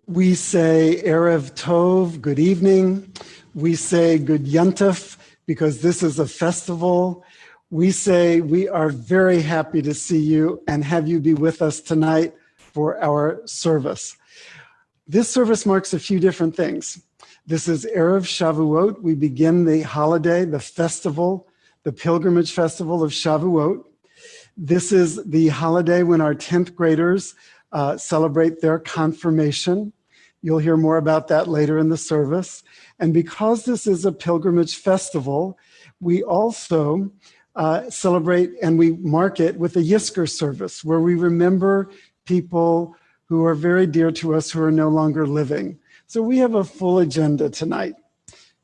We say Erev Tov, good evening. We say good Yontif because this is a festival. We say we are very happy to see you and have you be with us tonight for our service. This service marks a few different things. This is Erev Shavuot. We begin the holiday, the festival, the pilgrimage festival of Shavuot. This is the holiday when our 10th graders celebrate their confirmation. You'll hear more about that later in the service. And because this is a pilgrimage festival, we also celebrate and we mark it with a Yizkor service where we remember people who are very dear to us who are no longer living. So we have a full agenda tonight.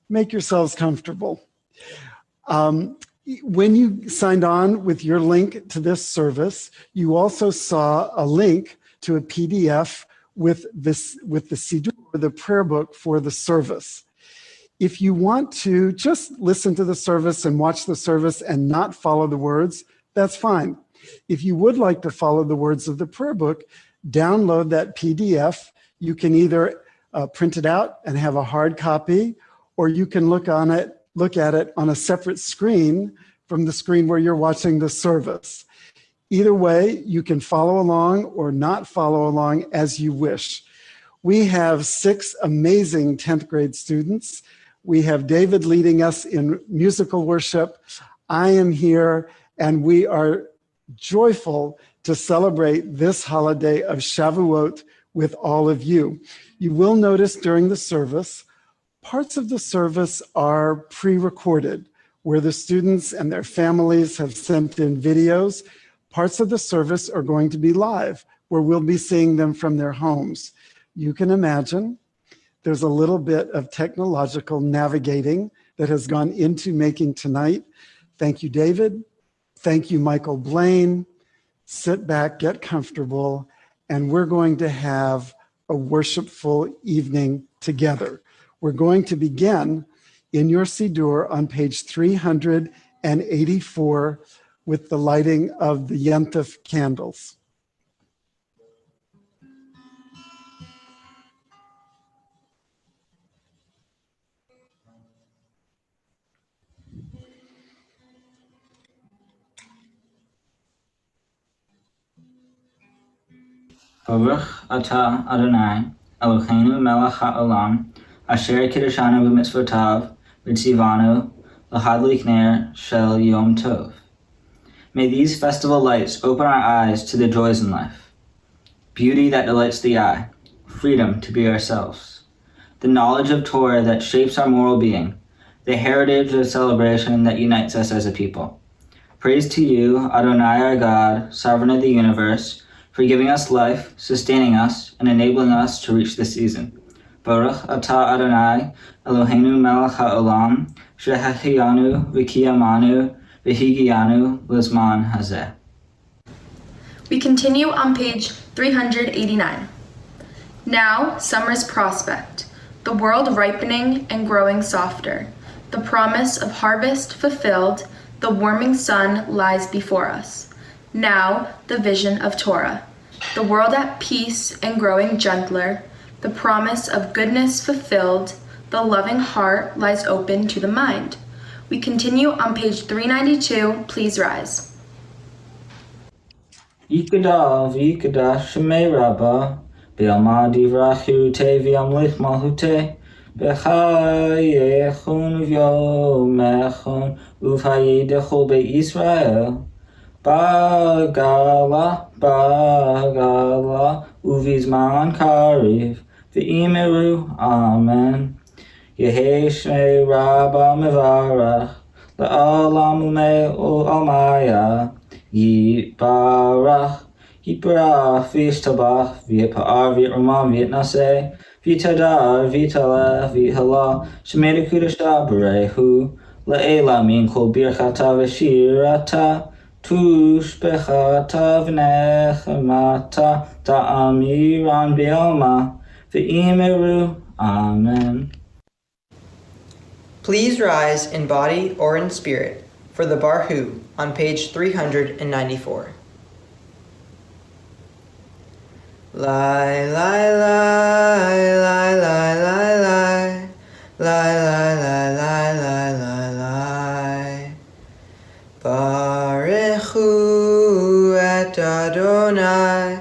Make yourselves comfortable. When you signed on with your link to this service, you also saw a link to a PDF with the Siddur, the prayer book for the service. If you want to just listen to the service and watch the service and not follow the words, that's fine. If you would like to follow the words of the prayer book, download that PDF. You can either print it out and have a hard copy, or you can look at it on a separate screen from the screen where you're watching the service. Either way, you can follow along or not follow along as you wish. We have 6 amazing 10th grade students. We have David leading us in musical worship. I am here, and we are joyful to celebrate this holiday of Shavuot with all of you. You will notice during the service, parts of the service are pre-recorded, where the students and their families have sent in videos. Parts of the service are going to be live, where we'll be seeing them from their homes. You can imagine there's a little bit of technological navigating that has gone into making tonight. Thank you, David. Thank you, Michael Blaine. Sit back, get comfortable, and we're going to have a worshipful evening together. We're going to begin in your Siddur on page 384 with the lighting of the Yontif candles. Baruch atah Adonai, Eloheinu melech ha'olam, asher kiddushanu b'mitzvotav, v'tzivanu, l'hadlik ner shel yom tov. May these festival lights open our eyes to the joys in life, beauty that delights the eye, freedom to be ourselves, the knowledge of Torah that shapes our moral being, the heritage of celebration that unites us as a people. Praise to you, Adonai our God, sovereign of the universe, for giving us life, sustaining us, and enabling us to reach this season. Baruch atah Adonai, Eloheinu melech ha'olam, shehachiyanu v'kiyamanu v'higiyanu l'zman hazeh. We continue on page 389. Now, summer's prospect, the world ripening and growing softer, the promise of harvest fulfilled, the warming sun lies before us. Now, the vision of Torah, the world at peace and growing gentler, the promise of goodness fulfilled, the loving heart lies open to the mind. We continue on page 392. Please rise. Yikadav, Yikadash, Shemei Rabbah, Be'alma Divrachu Te V'amlich Malhute, B'chayechun V'yomechun, Uv'hayidechol Be'Yisrael, Bagala, Bagala, Uvizman Kariv, V'imeru, Amen. Yehi Shmei Rabbah Mevarach, La'alam U'almaya, Yibarach, Yibarach, V'yishtabach, V'yipa'ar, V'yitramam, V'yitnaseh, V'yitadar, V'yitala, V'yithala, Shemei L'Kudash Barehu, La'ela min kol birchata v'shirata, Tushbechata v'nechemata, Ta'amiran B'yalma, V'imeru, Amen. Please rise in body or in spirit for the Barhu on page 394. Lai, lai, lai, lai, lai, lai, lai, lai, lai, lai, lai, lai, lai, lai. Barechu et Adonai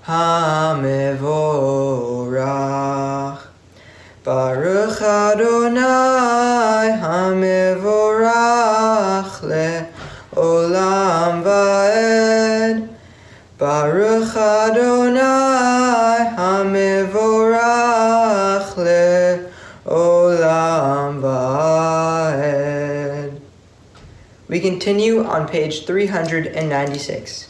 HaMevorach. Baruch Adonai HaMevorach le'olam va'ed. Baruch Adonai HaMevorach le'olam va'ed. We continue on page 396.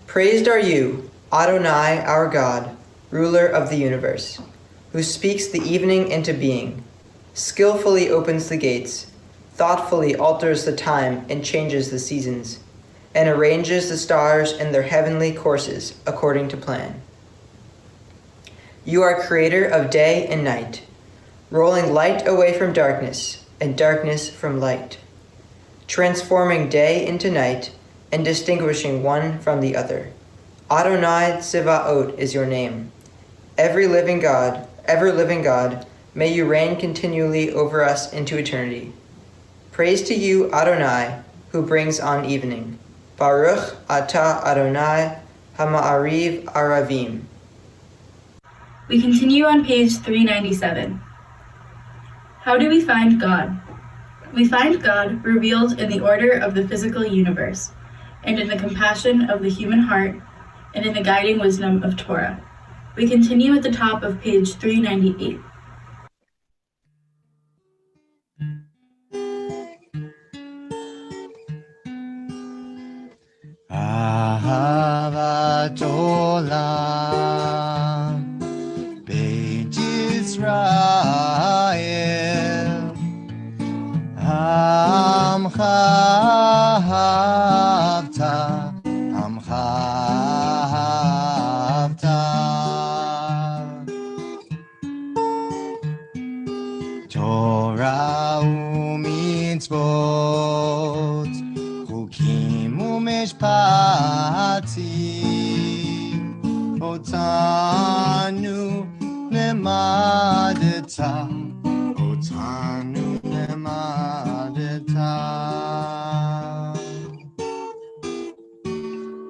Praised are you, Adonai our God, ruler of the universe, who speaks the evening into being, skillfully opens the gates, thoughtfully alters the time and changes the seasons, and arranges the stars in their heavenly courses according to plan. You are creator of day and night, rolling light away from darkness and darkness from light, transforming day into night and distinguishing one from the other. Adonai Tzivaot is your name. Ever living God, may you reign continually over us into eternity. Praise to you, Adonai, who brings on evening. Baruch atah Adonai Hama'ariv Aravim. We continue on page 397. How do we find God? We find God revealed in the order of the physical universe, and in the compassion of the human heart, and in the guiding wisdom of Torah. We continue at the top of page 398. Ahavat olam Beit Yisrael Amcha Havta Torah u'mitzvot Chukim u'mishpatim Otanu lemadeta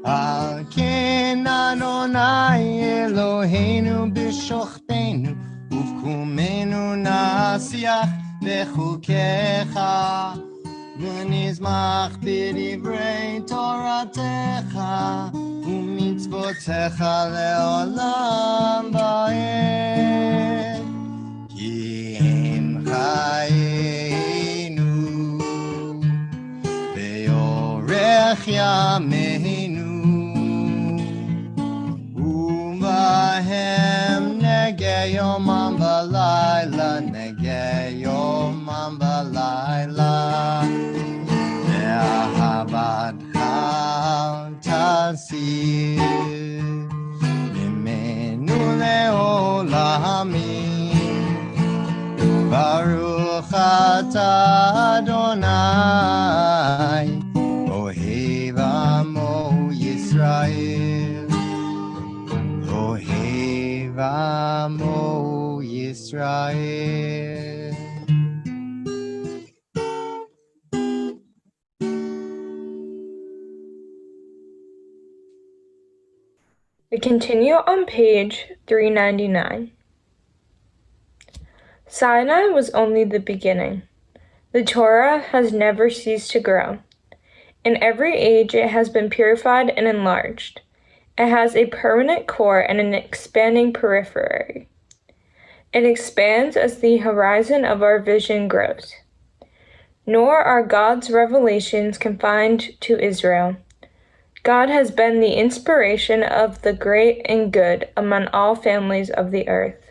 Al ken Adonai Eloheinu b'shochtenu Uvkumenu nasiach bechukecha V'nizmach b'divrei Toratecha U'mitzvotecha le'olam va'ed Ki im chayenu Be'orech yameinu U'vahem negeh yomam v'layla Negeh yomam v'layla Ve'ahavadcha tasir Mimenu le'olamim Adonai, Ohev Amo Yisrael, Ohev Amo Yisrael. We continue on page 399. Sinai was only the beginning. The Torah has never ceased to grow. In every age it has been purified and enlarged. It has a permanent core and an expanding periphery. It expands as the horizon of our vision grows. Nor are God's revelations confined to Israel. God has been the inspiration of the great and good among all families of the earth.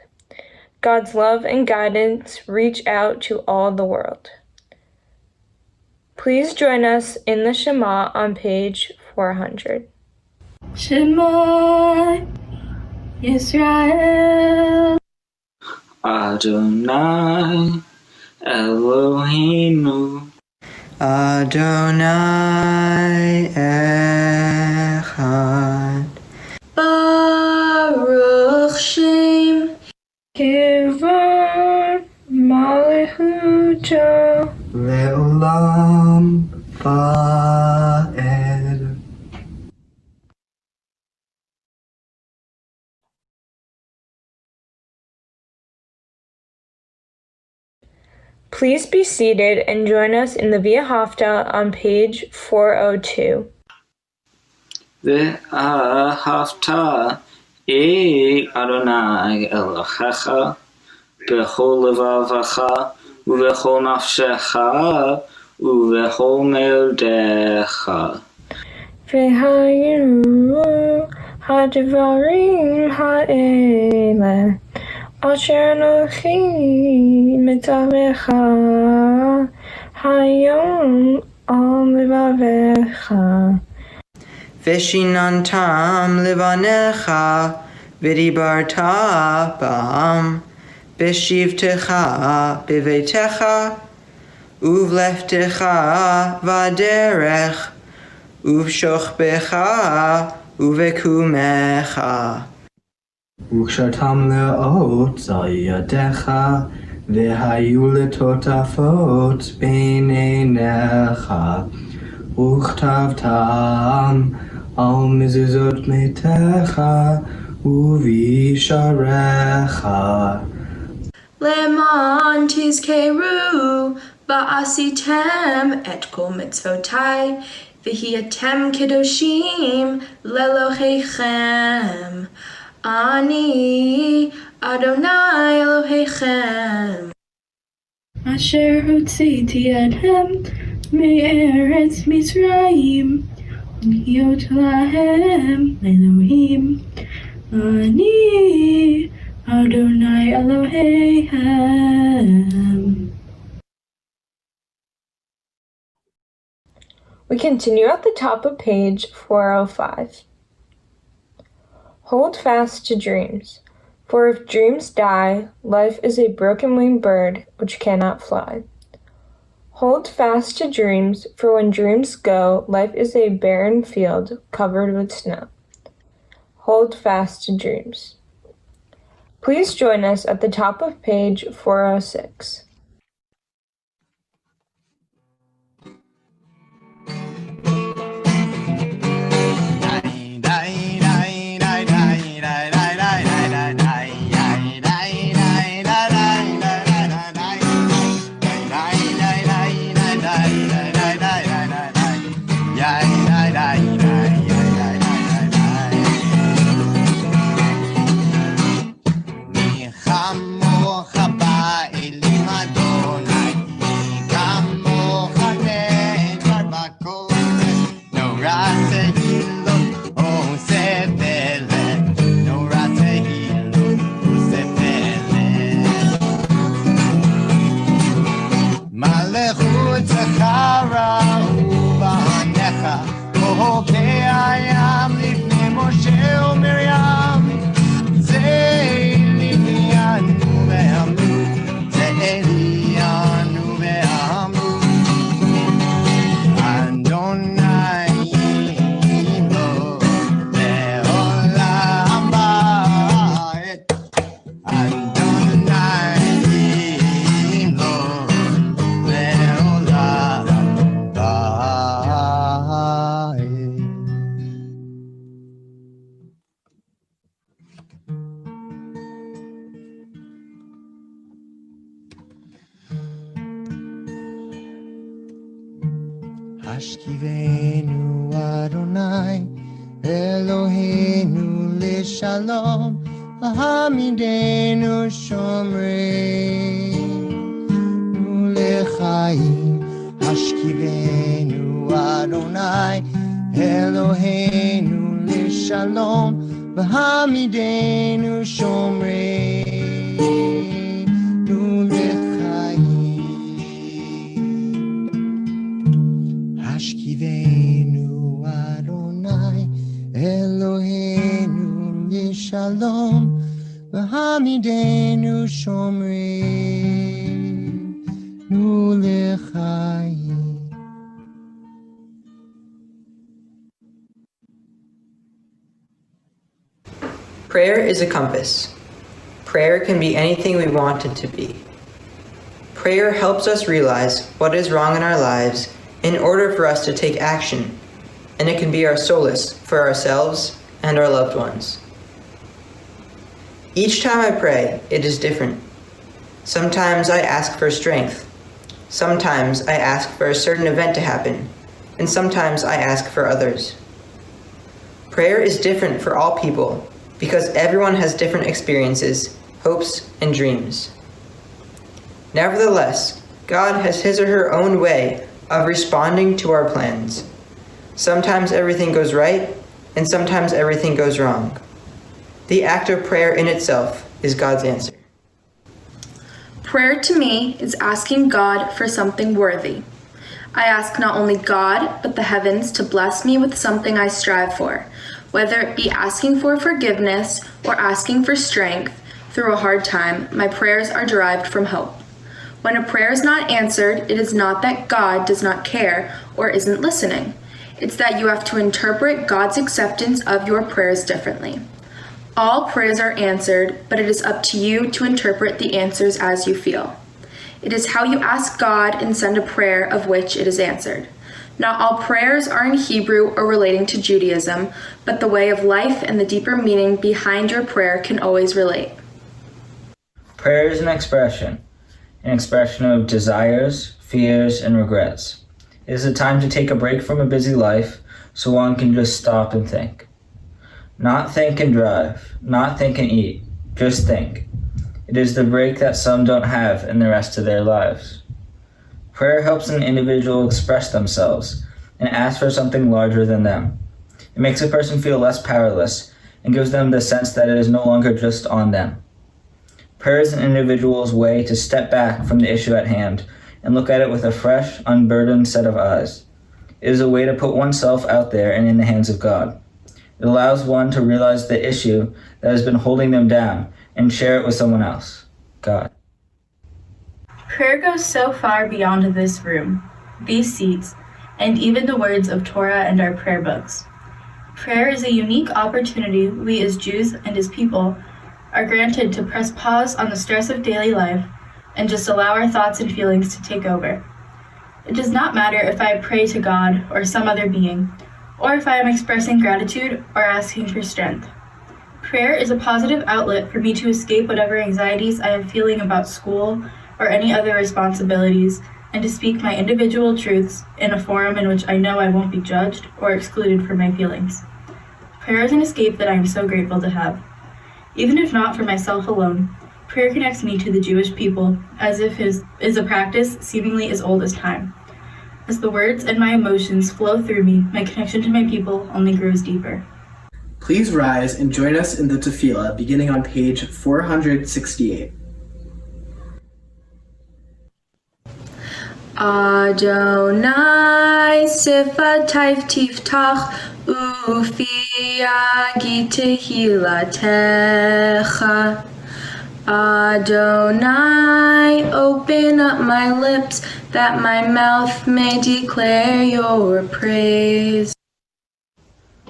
God's love and guidance reach out to all the world. Please join us in the Shema on page 400. Shema Yisrael Adonai Eloheinu Adonai Echad. Baruch Shem Kivon Malechuto Leolam Va'ed. Please be seated and join us in the Via Hafta on page 402. Ve'ahavta Adonai Elohecha b'chol levavecha u'v'chol nafshecha u'v'chol meodecha. V'hayu ha'devarim ha'ele asher anochi mitzavecha hayom al levavecha. Veshinantam levanecha, v'dibarta ba'am, b'shivtecha b'veitecha, uvleftecha v'derech, uvshochbecha uvekumecha. וקשרתם לאות על ידיך, והיו לטוטפות בין עיניך, וכתבתם על מזוזות ביתך ובשעריך. Leman tizkeru va'asitem et kol mitzvotai v'hiatem kedoshim lelohechem. Ani Adonai Elohechem. Asher hotziti etchem me'eretz Mitzrayim להיות להם אלוהים. אני אדוני אלוהיהם. We continue at the top of page 405. Hold fast to dreams, for if dreams die, life is a broken-winged bird which cannot fly. Hold fast to dreams, for when dreams go, life is a barren field covered with snow. Hold fast to dreams. Please join us at the top of page 406. Hashkivenu Adonai, Eloheinu Lishalom, Hamidenu Shomreinu Lechaim. Hashkivenu Adonai, Eloheinu Lishalom, Hamidenu Shomreinu Lechaim. Hashkivenu Adonai, Eloheinu Lishalom, V'hamidenu Shomreinu Lechaim. Prayer is a compass. Prayer can be anything we want it to be. Prayer helps us realize what is wrong in our lives in order for us to take action, and it can be our solace for ourselves and our loved ones. Each time I pray, it is different. Sometimes I ask for strength. Sometimes I ask for a certain event to happen, and sometimes I ask for others. Prayer is different for all people because everyone has different experiences, hopes, and dreams. Nevertheless, God has his or her own way of responding to our plans. Sometimes everything goes right, and sometimes everything goes wrong. The act of prayer in itself is God's answer. Prayer to me is asking God for something worthy. I ask not only God, but the heavens to bless me with something I strive for, whether it be asking for forgiveness or asking for strength through a hard time. My prayers are derived from hope. When a prayer is not answered, it is not that God does not care or isn't listening. It's that you have to interpret God's acceptance of your prayers differently. All prayers are answered, but it is up to you to interpret the answers as you feel. It is how you ask God and send a prayer of which it is answered. Not all prayers are in Hebrew or relating to Judaism, but the way of life and the deeper meaning behind your prayer can always relate. Prayer is an expression of desires, fears, and regrets. It is a time to take a break from a busy life so one can just stop and think. Not think and drive, not think and eat, just think. It is the break that some don't have in the rest of their lives. Prayer helps an individual express themselves and ask for something larger than them. It makes a person feel less powerless and gives them the sense that it is no longer just on them. Prayer is an individual's way to step back from the issue at hand and look at it with a fresh, unburdened set of eyes. It is a way to put oneself out there and in the hands of God. It allows one to realize the issue that has been holding them down and share it with someone else, God. Prayer goes so far beyond this room, these seats, and even the words of Torah and our prayer books. Prayer is a unique opportunity we as Jews and as people are granted to press pause on the stress of daily life and just allow our thoughts and feelings to take over. It does not matter if I pray to God or some other being, or if I am expressing gratitude or asking for strength. Prayer is a positive outlet for me to escape whatever anxieties I am feeling about school or any other responsibilities, and to speak my individual truths in a forum in which I know I won't be judged or excluded for my feelings. Prayer is an escape that I am so grateful to have. Even if not for myself alone, prayer connects me to the Jewish people as if it is a practice seemingly as old as time. As the words and my emotions flow through me, my connection to my people only grows deeper. Please rise and join us in the tefillah beginning on page 468. Adonai sifatayv tiftach ufi yagi tehilatecha. Adonai, open up my lips that my mouth may declare your praise.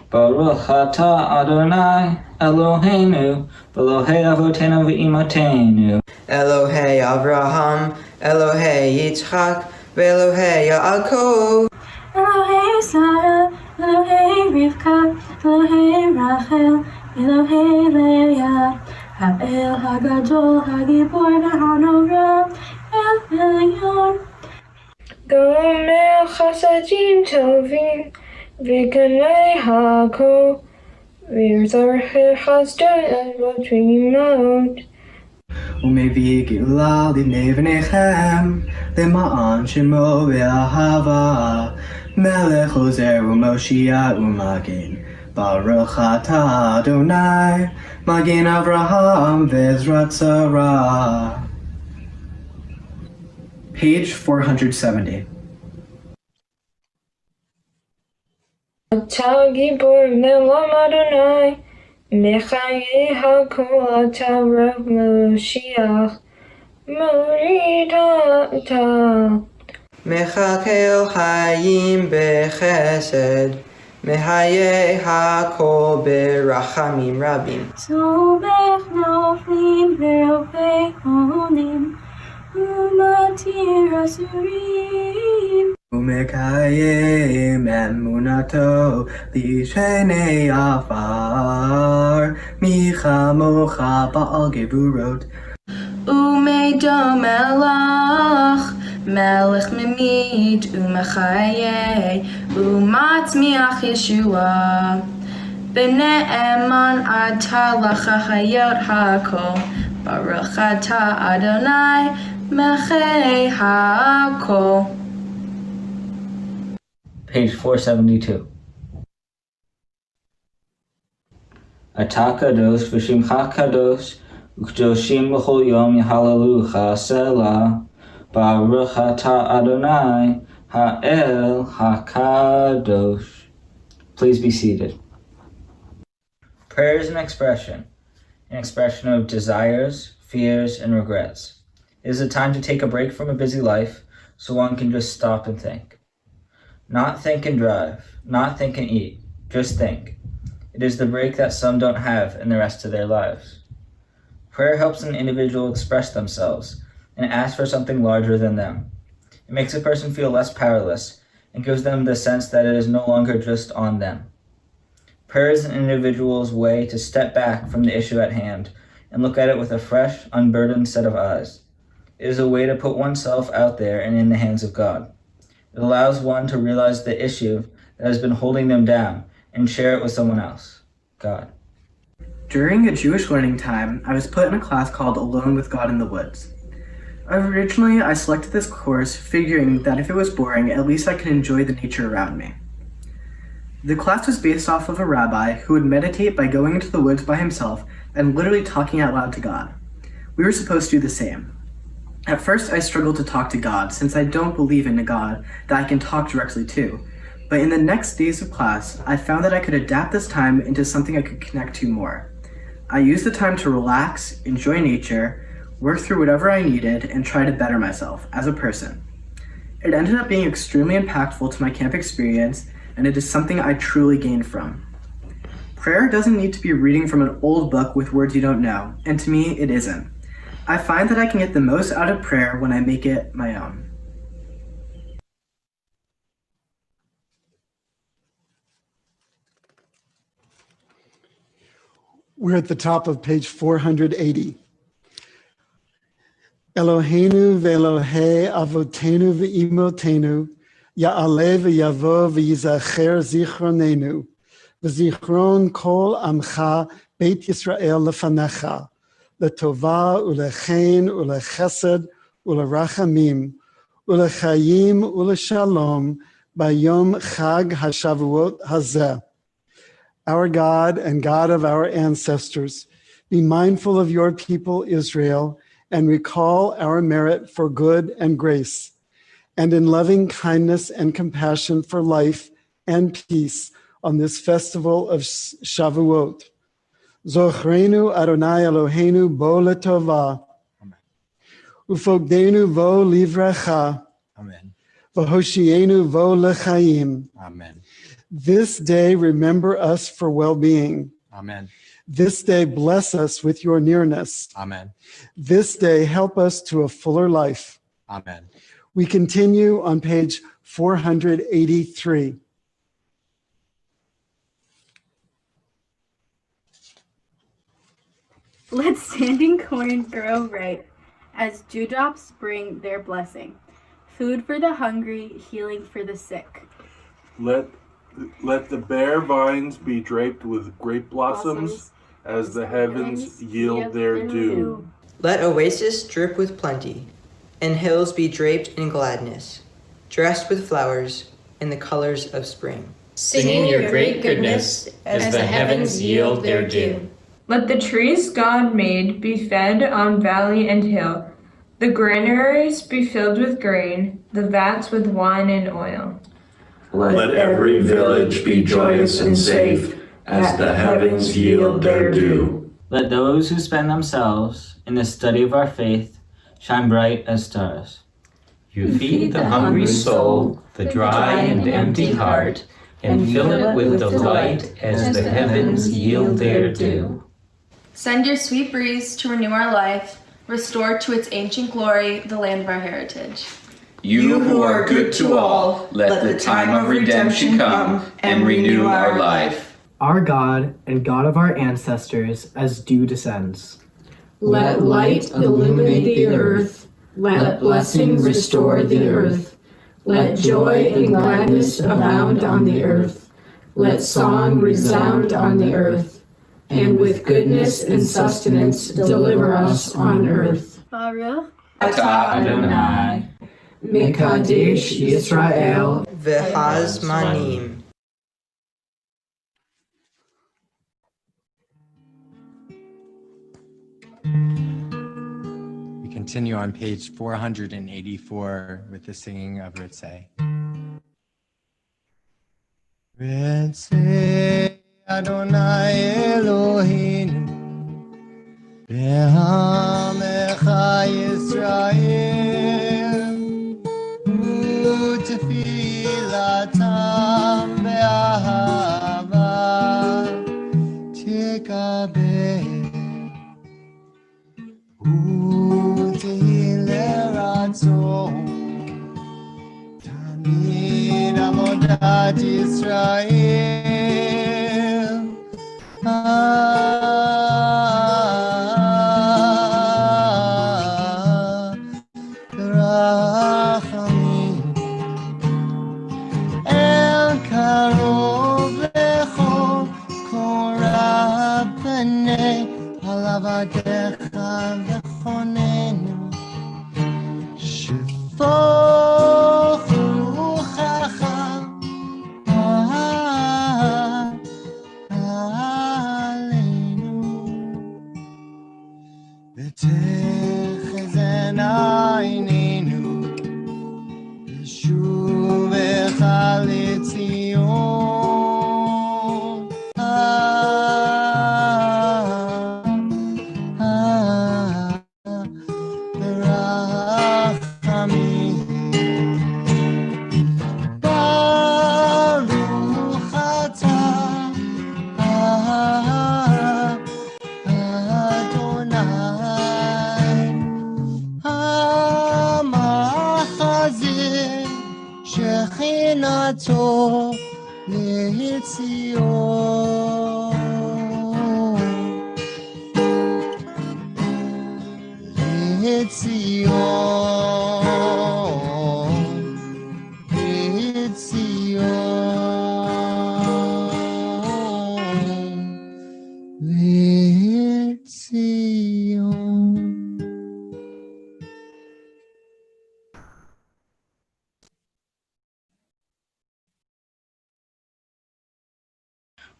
Baruch atah Adonai Eloheinu v'Elohei avotenu v'imotenu. Elohei Avraham, Elohei Yitzchak, Ve'Elohei Yaakov. Elohei Sarah, Elohei Rivka, Elohei Rachel, Elohei Leah, Ha'el Hagadol, Hagibor, Ha'anora, El Elyon. גומל חסדים טובים וגני הכל וירצח חסדו אבות תמימות. ומביא גאולה לבני בניכם, למען שמו ואהבה, מלך עוזר ומושיע ומגן, ברוך אתה אדוני, מגן אברהם ועזרת שרה. Page 470. אתה גיבור נעלם אדוני, מחיי הכל אתה רב משיח, מוריד אתה. מחכה חיים בחסד, מחיי הכל ברחמים רבים. סומך נופלים ורופא חולים, ומתיר אסורים. ומקיים אמונתו לשני עפר, מי כמוך בעל גבורות. ומדום מלך, מלך ממית ומחיה, ומצמיח ישועה. בנאמן אתה לחיות הכל, ברוך אתה אדוני מלכי הכל. Page 472. אתה קדוש ושמך קדוש, וקדושים בכל יום יהללוך סלה, ברוך אתה אדוני האל הקדוש. Please be seated. Prayer is an expression of desires, fears, and regrets. It is a time to take a break from a busy life so one can just stop and think. Not think and drive, not think and eat, just think. It is the break that some don't have in the rest of their lives. Prayer helps an individual express themselves and ask for something larger than them. It makes a person feel less powerless and gives them the sense that it is no longer just on them. Prayer is an individual's way to step back from the issue at hand and look at it with a fresh, unburdened set of eyes. It is a way to put oneself out there and in the hands of God. It allows one to realize the issue that has been holding them down and share it with someone else, God. During a Jewish learning time, I was put in a class called Alone with God in the Woods. Originally, I selected this course figuring that if it was boring, at least I could enjoy the nature around me. The class was based off of a rabbi who would meditate by going into the woods by himself and literally talking out loud to God. We were supposed to do the same. At first, I struggled to talk to God since I don't believe in a God that I can talk directly to. But in the next days of class, I found that I could adapt this time into something I could connect to more. I used the time to relax, enjoy nature, work through whatever I needed, and try to better myself as a person. It ended up being extremely impactful to my camp experience, and it is something I truly gained from. Prayer doesn't need to be reading from an old book with words you don't know, and to me, it isn't. I find that I can get the most out of prayer when I make it my own. We're at the top of page 480. Eloheinu ve'Elohei avotenu ve'imotenu, ya'aleh ve'yavo ve'yizacher zichronenu, ve'zichron kol amcha beit Yisrael lefanecha, letova ulechen ulechesed ulerachamim, ulechayim uleshalom, bayom chag hashavuot hazeh. Our God and God of our ancestors, be mindful of your people Israel and recall our merit for good and grace, and in loving kindness and compassion for life and peace on this festival of Shavuot. Zochrenu Adonai Eloheinu bo letova, ufogdenu vo livrecha, v'hoshienu vo lechaim. Amen. This day remember us for well-being. Amen. This day bless us with your nearness. Amen. This day help us to a fuller life. Amen. We continue on page 483. Let standing corn grow ripe as dewdrops bring their blessing. food for the hungry, healing for the sick. Let the bare vines be draped with grape blossoms as the heavens yield their dew. Let oasis drip with plenty, and hills be draped in gladness, dressed with flowers in the colors of spring. Singing your great goodness as the heavens yield their dew. Let the trees God made be fed on valley and hill, the granaries be filled with grain, the vats with wine and oil. Let every village be joyous and safe as the heavens yield their due. Let those who spend themselves in the study of our faith shine bright as stars. You feed the hungry soul, the dry and empty heart, and fill it with delight as the heavens yield their due. Send your sweet breeze to renew our life, restore to its ancient glory the land of our heritage. You who are good to all, let the time of redemption come and renew our life. Our God and God of our ancestors, as dew descends. Let light illuminate the earth. Let blessing restore the earth. Let joy and gladness abound on the earth. Let song resound on the earth. And with goodness and sustenance deliver us on earth. Baruch Atah Adonai. Mekadesh Yisrael. V'hazmanim. We continue on page 484 with the singing of Ritzeh. Ritzeh Adonai Eloheinu Be'amecha Yisrael U'tefilatam be'ahava Tikabeh Tamid Avodat Yisrael Rachamim El Karov Lechol Korab Pnei Alavadecha Vechonenu Shefach Ruchacha Aleinu V'techzen Einenu Yeshuvecha L'Tzion Shechinato L'Tzion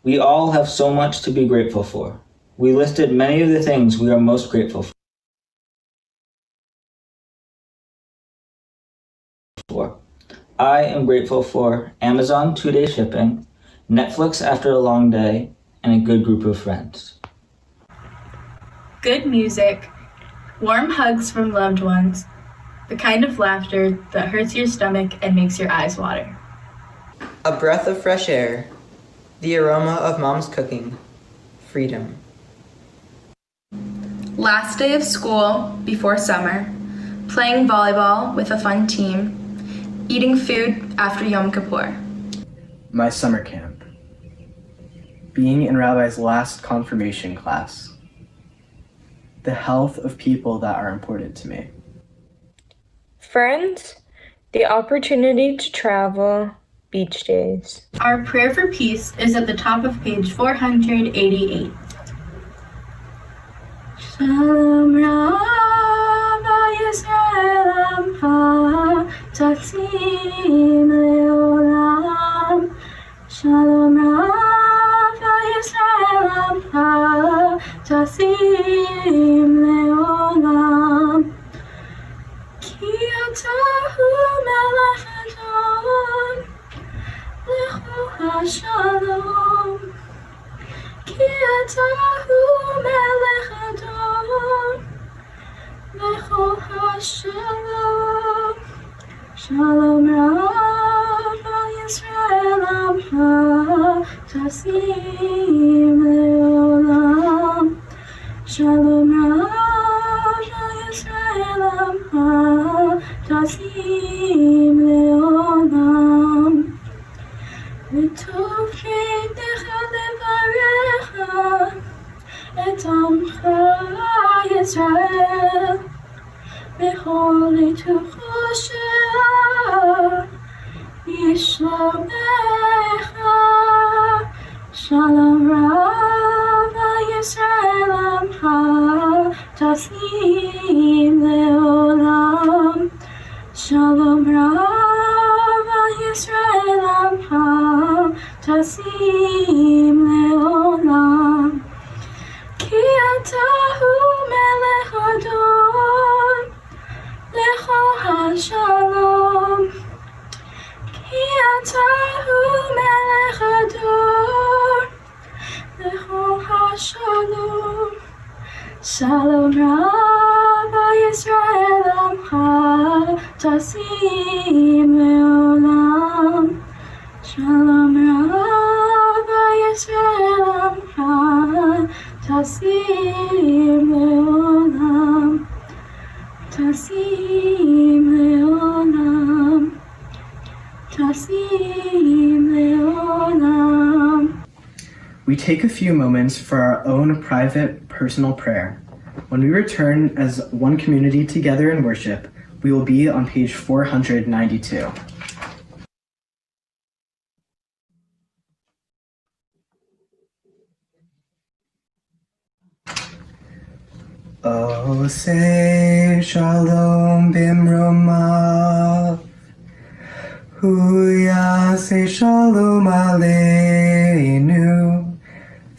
We all have so much to be grateful for. We listed many of the things we are most grateful for. I am grateful for Amazon 2-day shipping, Netflix after a long day, and a good group of friends. good music, warm hugs from loved ones, the kind of laughter that hurts your stomach and makes your eyes water. A breath of fresh air, the aroma of mom's cooking, freedom. Last day of school before summer, playing volleyball with a fun team, eating food after Yom Kippur. My summer camp. Being in Rabbi's last confirmation class. The health of people that are important to me. Friends, the opportunity to travel, beach days. Our prayer for peace is at the top of page 488. Shalom Rava Yisrael Amcha Tasim Leolam. Shalom Rava Yisrael Amcha Tasim Leolam. Ki atahu melech adon lecho hashalom. Ki atahu melech adon lecho hashalom. Shalom Rav al Yisrael Amcha Tasim Leolam. Shalom Rav al Yisrael Amcha Tasim Leolam. V'tov b'ydecha levarecha et Amcha Yisrael B'chol tuchosha Yishlomecha. Shalom Rav al Yisrael Amcha Tasim Leolam. Shalom Rav al Yisrael Amcha Tasim Leolam. Ki atahu melech adon lecho hashalom. Ki atahu melech adon lecho hashalom. Shalom Rav al Yisrael Amcha Tasim Leolam. Shalom Rav al Yisrael Amcha Tasim Leolam. Tasim Leolam. Tasim Leolam. We take a few moments for our own private, personal prayer. When we return as one community together in worship, we will be on page 492. Oh, say shalom bimromav, huya say shalom aleinu,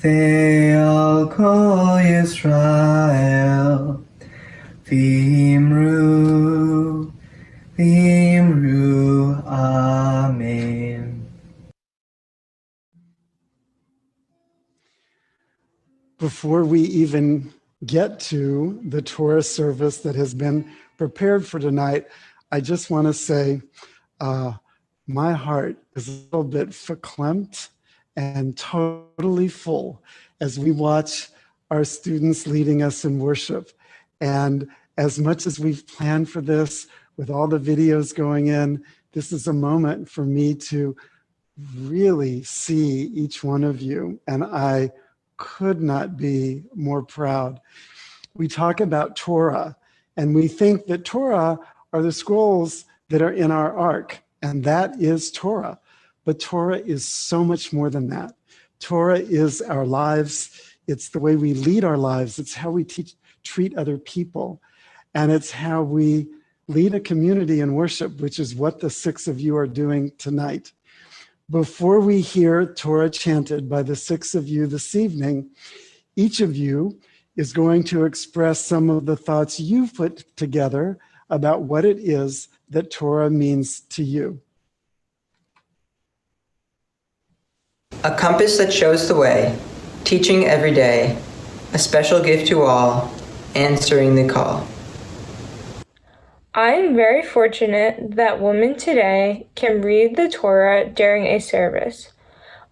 ve'al kol Yisrael, v'imru, v'imru, amen. Before we even get to the Torah service that has been prepared for tonight, I just want to say my heart is a little bit verklempt and totally full as we watch our students leading us in worship. And as much as we've planned for this, with all the videos going in, this is a moment for me to really see each one of you. And I could not be more proud. We talk about Torah, and we think that Torah are the scrolls that are in our ark, and that is Torah. But Torah is so much more than that. Torah is our lives. It's the way we lead our lives. It's how we treat other people. And it's how we lead a community in worship, which is what the 6 of you are doing tonight. Before we hear Torah chanted by the 6 of you this evening, each of you is going to express some of the thoughts you've put together about what it is that Torah means to you. A compass that shows the way, teaching every day, a special gift to all, answering the call. I am very fortunate that women today can read the Torah during a service.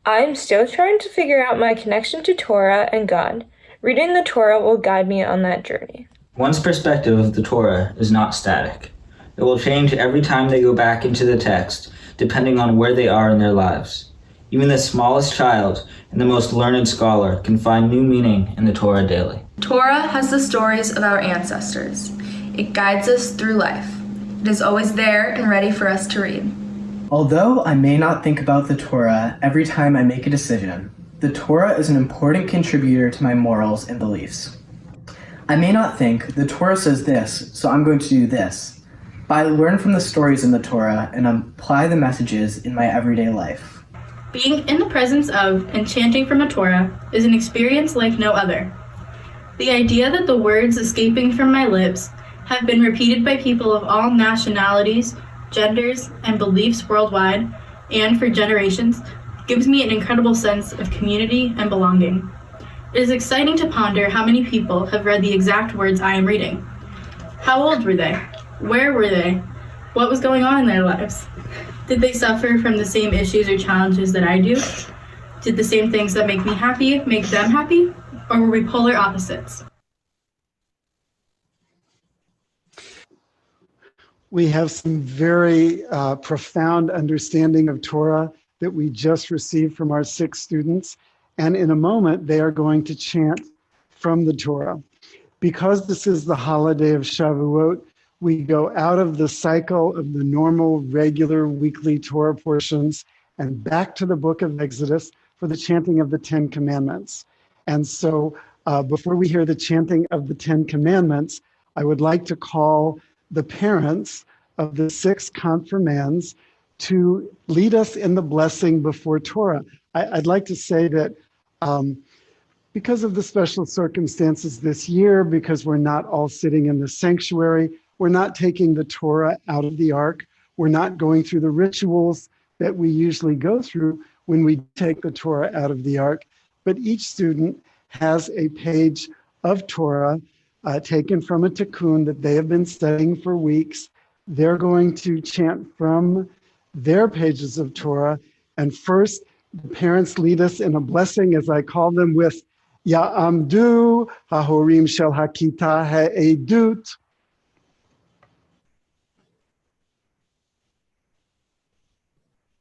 I am still trying to figure out my connection to Torah and God. Reading the Torah will guide me on that journey. One's perspective of the Torah is not static. It will change every time they go back into the text, depending on where they are in their lives. Even the smallest child and the most learned scholar can find new meaning in the Torah daily. Torah has the stories of our ancestors. It guides us through life. It is always there and ready for us to read. Although I may not think about the Torah every time I make a decision, the Torah is an important contributor to my morals and beliefs. I may not think, the Torah says this, so I'm going to do this, but I learn from the stories in the Torah and apply the messages in my everyday life. Being in the presence of and chanting from a Torah is an experience like no other. The idea that the words escaping from my lips have been repeated by people of all nationalities, genders, and beliefs worldwide, and for generations, gives me an incredible sense of community and belonging. It is exciting to ponder how many people have read the exact words I am reading. How old were they? Where were they? What was going on in their lives? Did they suffer from the same issues or challenges that I do? Did the same things that make me happy make them happy? Or were we polar opposites? We have some very profound understanding of Torah that we just received from our 6 students. And in a moment, they are going to chant from the Torah. Because this is the holiday of Shavuot, we go out of the cycle of the normal, regular weekly Torah portions and back to the book of Exodus for the chanting of the 10 Commandments. And so before we hear the chanting of the 10 Commandments, I would like to call the parents of the 6 confirmands to lead us in the blessing before Torah. I'd like to say that because of the special circumstances this year, because we're not all sitting in the sanctuary, we're not taking the Torah out of the ark, we're not going through the rituals that we usually go through when we take the Torah out of the ark, but each student has a page of Torah taken from a tikkun that they have been studying for weeks. They're going to chant from their pages of Torah, and first, the parents lead us in a blessing, as I call them, with Ya'amdu Hahorim Shel Hakita Ha'edut.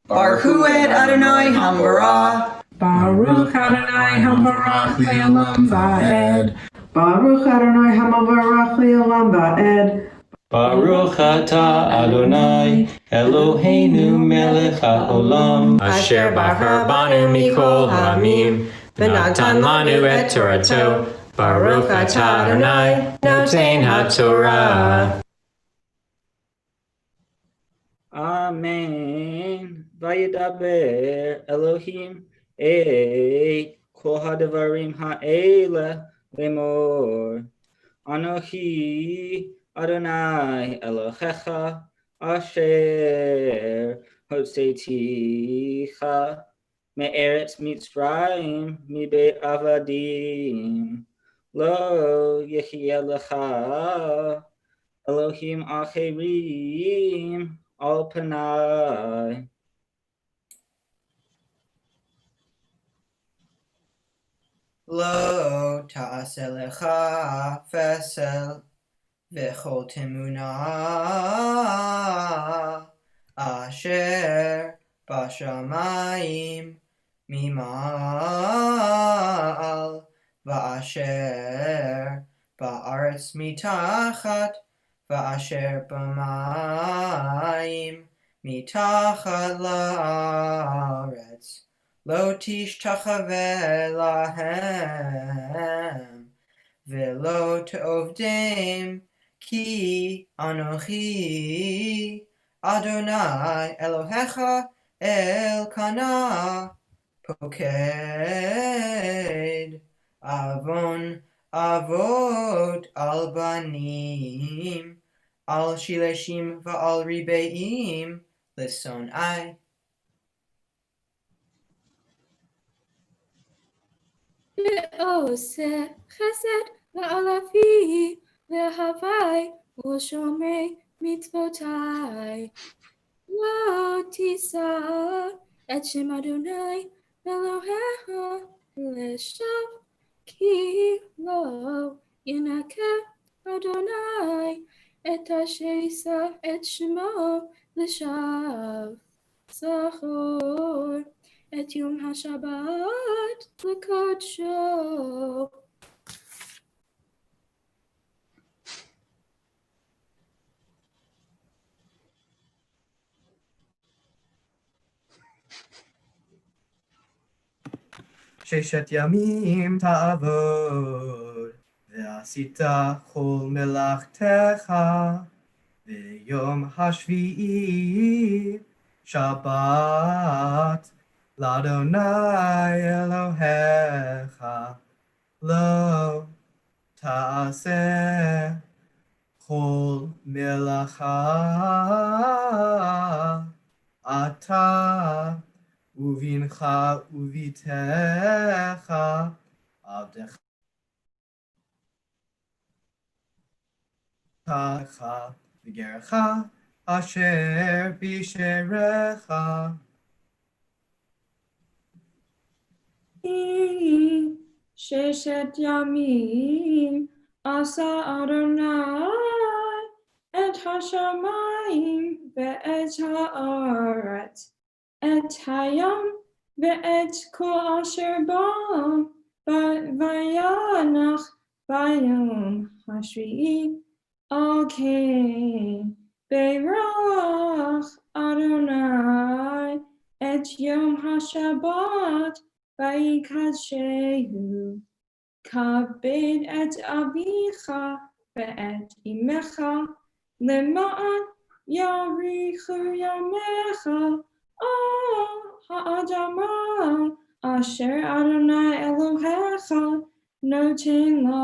Baruch Hu et Adonai Hambarah. Baruch Adonai Hamarach Le'olam Va'ed. Baruch Adonai Hamavarach Le'olam Va'ed. Baruch atah Adonai Eloheinu melech haolam asher bahar banu mikol ha'amim v'natan lanu et Torato. Baruch atah Adonai noten haTorah. Amen. Vayidaber Elohim et kol hadavarim ha'ela lemor. Anochi Adonai Elohecha asher hotzeticha me'eretz Mitzrayim mibeit avadim lo yechiyeh lecha Elohim acherim al panai. Lo ta'aseh lecha fesel v'chol temuna asher bashamayim mimal va'asher ba'aretz mitachat va'asher b'mayim mitachat la'aretz. Lo tishtachaveh lahem, velo te'ovdem, ki anochi Adonai Elohecha Elkanah poked avon avot al banim al shileshim va'al ribeim lisonai. Le'oseh chesed la'alafi le'havai u'shomrei mitzvotai. Lo tisa et shem Adonai Elohecha leshav ki lo yinakeh Adonai et asher yisa et shemo leshav. Zachor et Yom HaShabbat l'kodsho. ששת ימים תעבוד, ועשית כל מלאכתך, ויום השביעי שבת לאדוני אלוהיך, לא תעשה כל מלאכה אתה ובנך ובתך עבדך וגרך אשר בשעריך. ששת ימים עשה אדוני את השמיים ואת הארץ, את הים ואת כל אשר בם, וינח ביום השביעי. על כן ברך אדוני את יום השבת ויקדשהו. כבד את אביך ואת אמך, למען יאריכו ימיך על האדמה אשר אדוני אלוהיך נותן לה.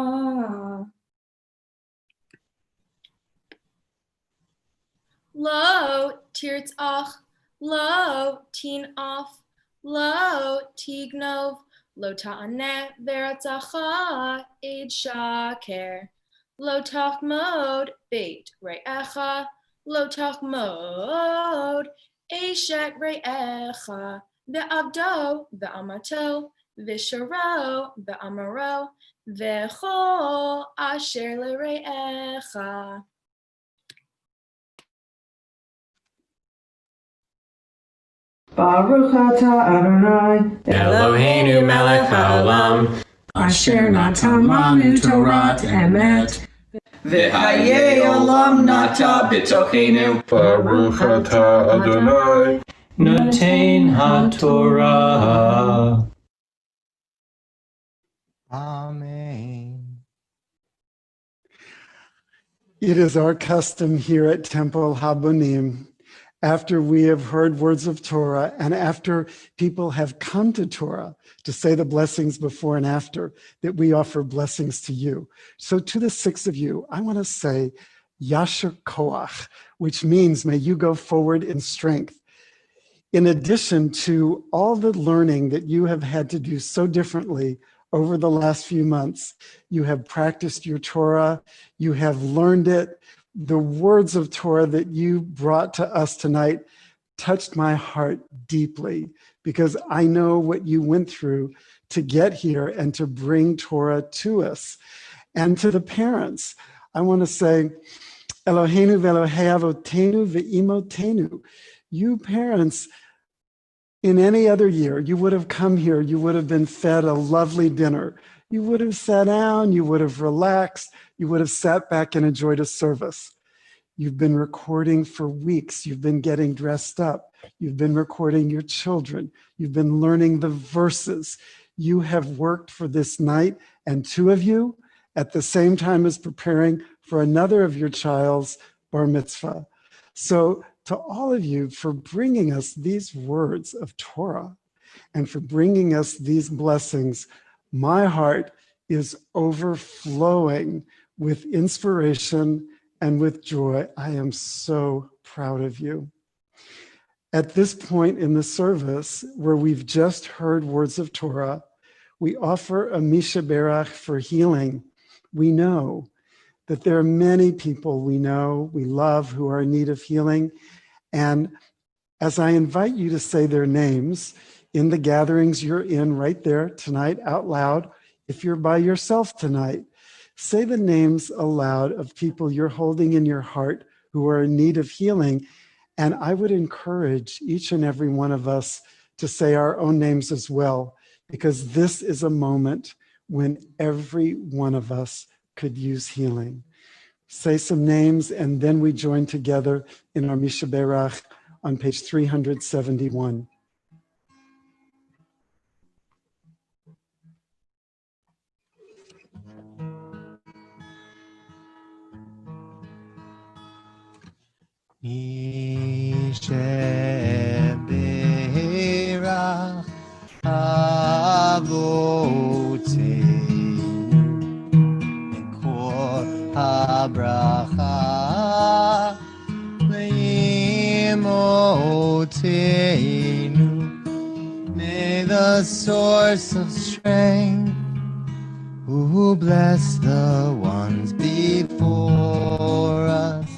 Lo tirtzach, lo tin'af, lo tignov, lo ta'aneh ve'ratzacha ed shaker, lo tachmod beit re'echa, lo tachmod eshet re'echa, ve'avdo ve'amato, ve'sharo ve'amaro, ve'chol asher le're'echa. Baruch atah Adonai Eloheinu melech haolam, asher natan lanu Torat emet, v'hayei olam nata b'tochenu. Baruch atah Adonai, noten haTorah. Amen. It is our custom here at Temple Habonim, after we have heard words of Torah and after people have come to Torah to say the blessings before and after, that we offer blessings to you. So to the six of you, I want to say Yasher Koach, which means may you go forward in strength. In addition to all the learning that you have had to do so differently over the last few months, you have practiced your Torah, you have learned it. The words of Torah that you brought to us tonight touched my heart deeply because I know what you went through to get here and to bring Torah to us. And to the parents, I want to say, Eloheinu ve'Elohei avotenu ve'imotenu. You parents, in any other year, you would have come here, you would have been fed a lovely dinner. You would have sat down, you would have relaxed, you would have sat back and enjoyed a service. You've been recording for weeks. You've been getting dressed up. You've been recording your children. You've been learning the verses. You have worked for this night, and two of you at the same time as preparing for another of your child's bar mitzvah. So to all of you for bringing us these words of Torah and for bringing us these blessings, my heart is overflowing with inspiration and with joy. I am so proud of you. At this point in the service, where we've just heard words of Torah, we offer a Misha Berach for healing. We know that there are many people we know, we love, who are in need of healing. And as I invite you to say their names in the gatherings you're in right there tonight out loud, if you're by yourself tonight, say the names aloud of people you're holding in your heart who are in need of healing. And I would encourage each and every one of us to say our own names as well, because this is a moment when every one of us could use healing. Say some names, and then we join together in our Misha Berach on page 371. Yisheberach Avoteinu Mekor habracha Le'imotenu. May the source of strength who bless the ones before us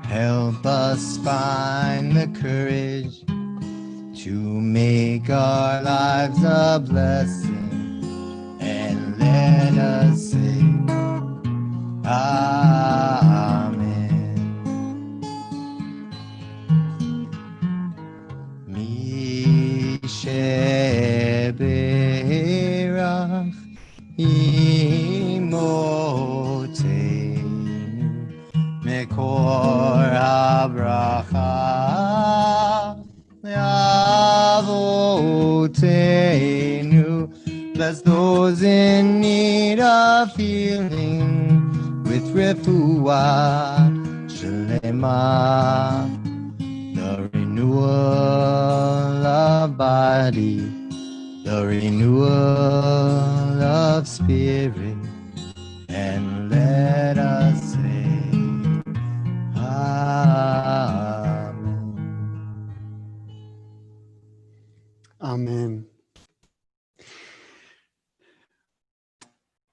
help us find the courage to make our lives a blessing, and let us say Amen. Misheberach Imotenu Mekor habracha Le'avotenu. Bless those in need of healing with refuah shlema, the renewal of body, the renewal of spirit, and let us say Amen. Amen.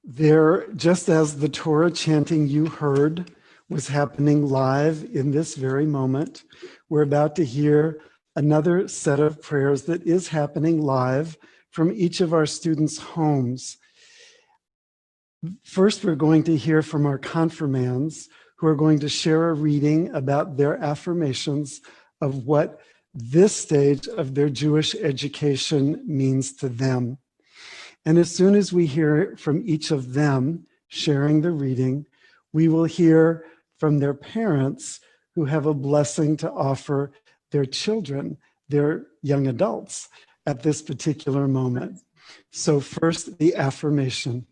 There, just as the Torah chanting you heard was happening live in this very moment, we're about to hear another set of prayers that is happening live from each of our students' homes. First, we're going to hear from our confirmands who are going to share a reading about their affirmations of what this stage of their Jewish education means to them. And as soon as we hear from each of them sharing the reading, we will hear from their parents who have a blessing to offer their children, their young adults, at this particular moment. So first, the affirmation.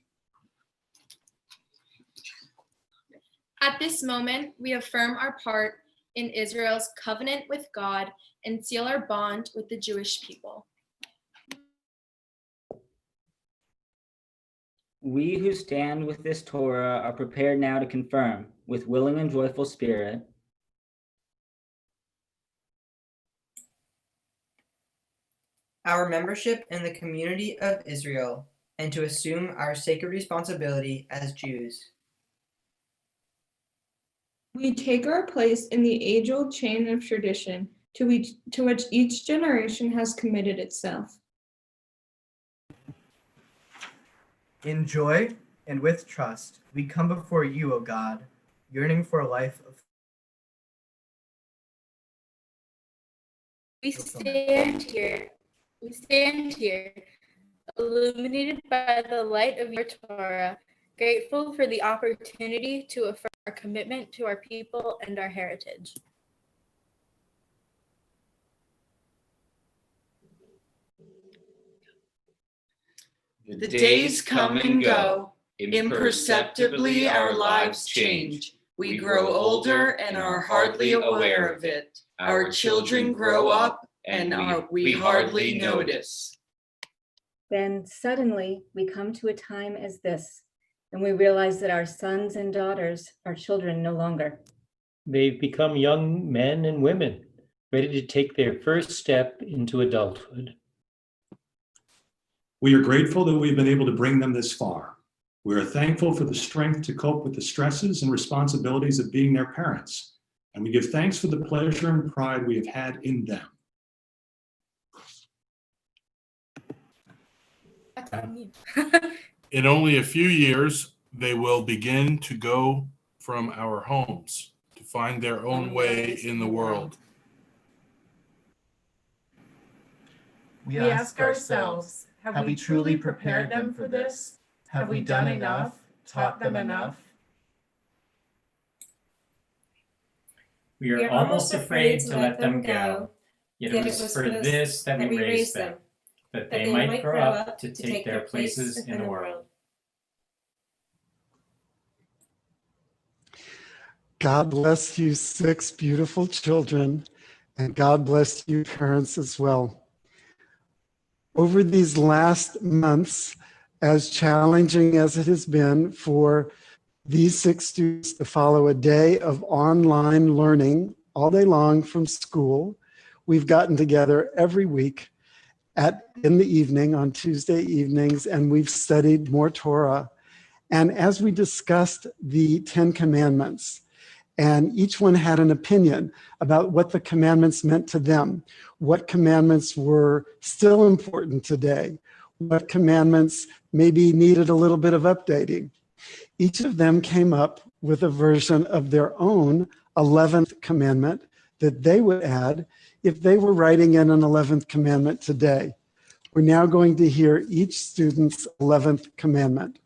At this moment, we affirm our part in Israel's covenant with God and seal our bond with the Jewish people. We who stand with this Torah are prepared now to confirm, with willing and joyful spirit, our membership in the community of Israel, and to assume our sacred responsibility as Jews. We take our place in the age-old chain of tradition to which each generation has committed itself. In joy and with trust, we come before you, O God, yearning for a life of We stand here, illuminated by the light of your Torah, grateful for the opportunity to affirm our commitment to our people and our heritage. The days come and go. Imperceptibly, our lives change. We grow older and are hardly aware of it. Our children grow up and we hardly notice. Then suddenly we come to a time as this, and we realize that our sons and daughters are children no longer. They've become young men and women, ready to take their first step into adulthood. We are grateful that we've been able to bring them this far. We are thankful for the strength to cope with the stresses and responsibilities of being their parents, and we give thanks for the pleasure and pride we have had in them. In only a few years, they will begin to go from our homes to find their own way in the world. We ask ourselves, have we truly prepared them for this? Have we done enough, taught them enough? We are almost afraid to let them go, yet it was for this that we raised them, that they might grow up to take their places in the world. God bless you, 6 beautiful children, and God bless you, parents, as well. Over these last months, as challenging as it has been for these 6 students to follow a day of online learning all day long from school, we've gotten together every week in the evening on Tuesday evenings, and we've studied more Torah. And as we discussed the 10 commandments, and each one had an opinion about what the commandments meant to them, what commandments were still important today, what commandments maybe needed a little bit of updating. Each of them came up with a version of their own 11th commandment that they would add if they were writing in an 11th commandment today. We're now going to hear each student's 11th commandment.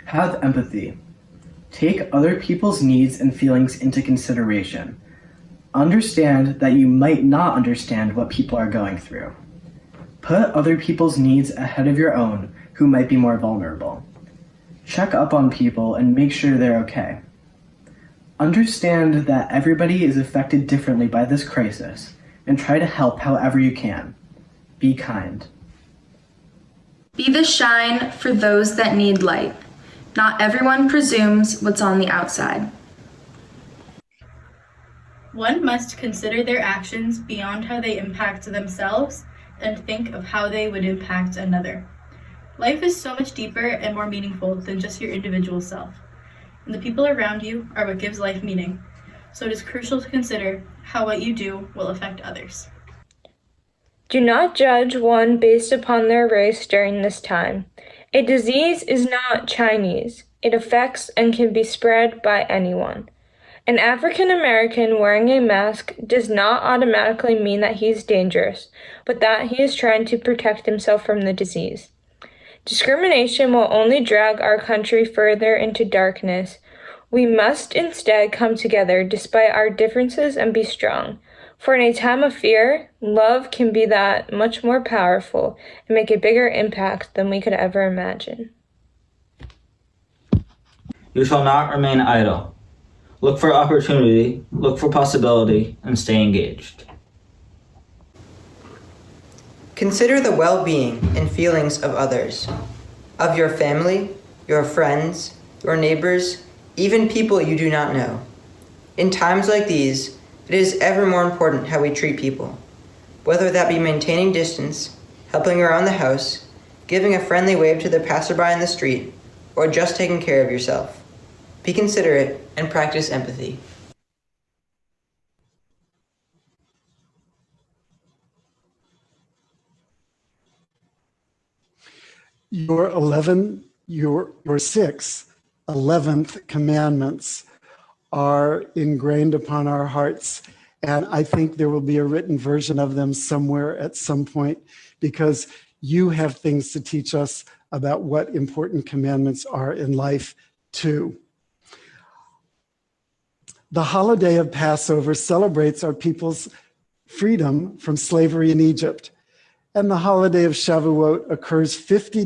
Have empathy. Take other people's needs and feelings into consideration. Understand that you might not understand what people are going through. Put other people's needs ahead of your own who might be more vulnerable. Check up on people and make sure they're okay. Understand that everybody is affected differently by this crisis and try to help however you can. Be kind. Be the shine for those that need light. Not everyone presumes what's on the outside. One must consider their actions beyond how they impact themselves and think of how they would impact another. Life is so much deeper and more meaningful than just your individual self. And the people around you are what gives life meaning. So it is crucial to consider how what you do will affect others. Do not judge one based upon their race during this time. A disease is not Chinese. It affects and can be spread by anyone. An African American wearing a mask does not automatically mean that he is dangerous, but that he is trying to protect himself from the disease. Discrimination will only drag our country further into darkness. We must instead come together despite our differences and be strong. For in a time of fear, love can be that much more powerful and make a bigger impact than we could ever imagine. You shall not remain idle. Look for opportunity, look for possibility, and stay engaged. Consider the well-being and feelings of others, of your family, your friends, your neighbors, even people you do not know. In times like these, it is ever more important how we treat people, whether that be maintaining distance, helping around the house, giving a friendly wave to the passerby in the street, or just taking care of yourself. Be considerate and practice empathy. Your 6 11th commandments are ingrained upon our hearts. And I think there will be a written version of them somewhere at some point, because you have things to teach us about what important commandments are in life too. The holiday of Passover celebrates our people's freedom from slavery in Egypt. And the holiday of Shavuot occurs 50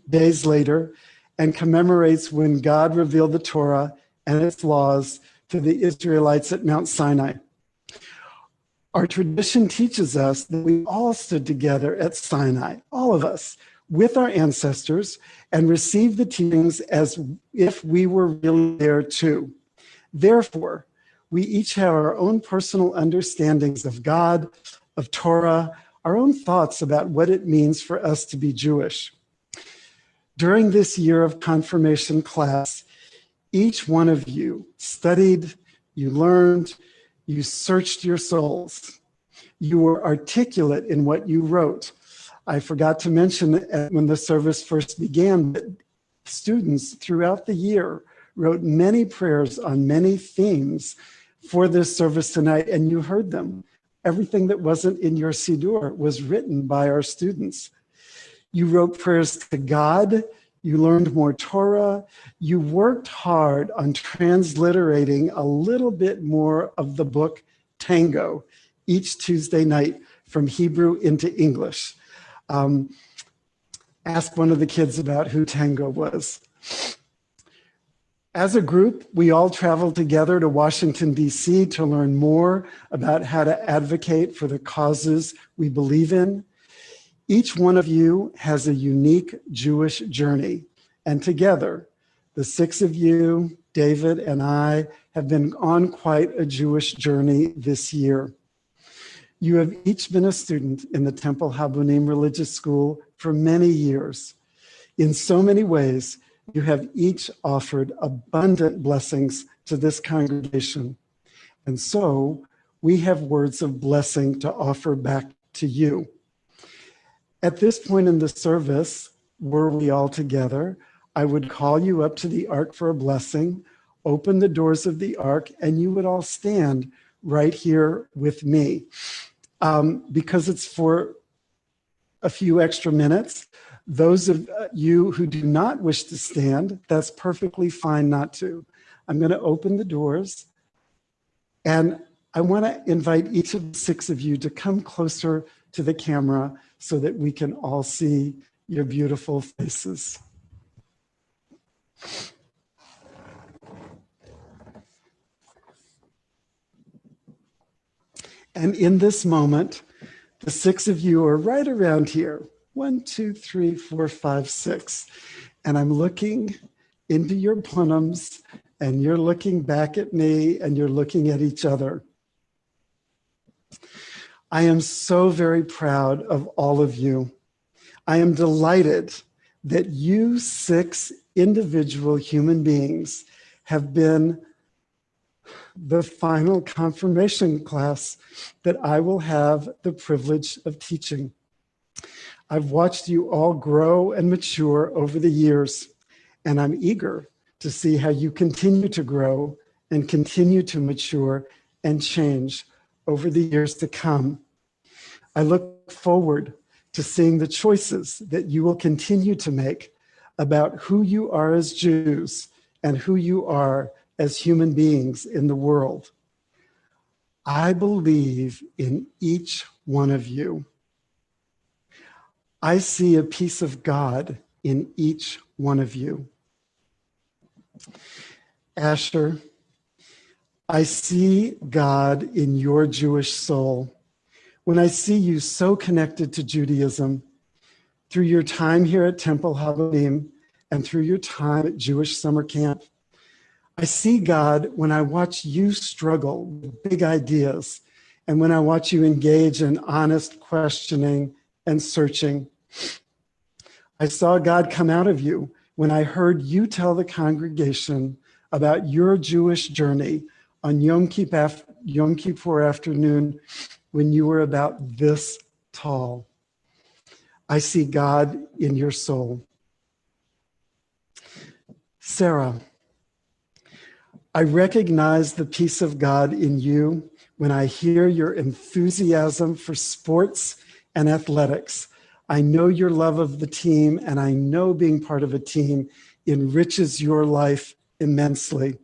days later and commemorates when God revealed the Torah and its laws to the Israelites at Mount Sinai. Our tradition teaches us that we all stood together at Sinai, all of us, with our ancestors, and received the teachings as if we were really there too. Therefore, we each have our own personal understandings of God, of Torah, our own thoughts about what it means for us to be Jewish. During this year of confirmation class, each one of you studied, you learned, you searched your souls. You were articulate in what you wrote. I forgot to mention when the service first began that students throughout the year wrote many prayers on many themes for this service tonight, and you heard them. Everything that wasn't in your Siddur was written by our students. You wrote prayers to God, you learned more Torah, you worked hard on transliterating a little bit more of the book Tango each Tuesday night from Hebrew into English. Ask one of the kids about who Tango was. As a group, we all traveled together to Washington, D.C. to learn more about how to advocate for the causes we believe in. Each one of you has a unique Jewish journey, and together, the 6 of you, David and I, have been on quite a Jewish journey this year. You have each been a student in the Temple Habunim Religious School for many years. In so many ways, you have each offered abundant blessings to this congregation. And so we have words of blessing to offer back to you. At this point in the service, were we all together, I would call you up to the ark for a blessing, open the doors of the ark, and you would all stand right here with me. Because it's for a few extra minutes. Those of you who do not wish to stand, that's perfectly fine not to. I'm going to open the doors, and I want to invite each of the 6 of you to come closer to the camera so that we can all see your beautiful faces. And in this moment, the 6 of you are right around here. 1, 2, 3, 4, 5, 6. And I'm looking into your plenums, and you're looking back at me, and you're looking at each other. I am so very proud of all of you. I am delighted that you 6 individual human beings have been the final confirmation class that I will have the privilege of teaching. I've watched you all grow and mature over the years, and I'm eager to see how you continue to grow and continue to mature and change over the years to come. I look forward to seeing the choices that you will continue to make about who you are as Jews and who you are as human beings in the world. I believe in each one of you. I see a piece of God in each one of you. Asher, I see God in your Jewish soul. When I see you so connected to Judaism, through your time here at Temple Habunim and through your time at Jewish summer camp, I see God when I watch you struggle with big ideas and when I watch you engage in honest questioning and searching. I saw God come out of you when I heard you tell the congregation about your Jewish journey on Yom Kippur afternoon when you were about this tall. I see God in your soul. Sarah, I recognize the peace of God in you when I hear your enthusiasm for sports and athletics. I know your love of the team, and I know being part of a team enriches your life immensely.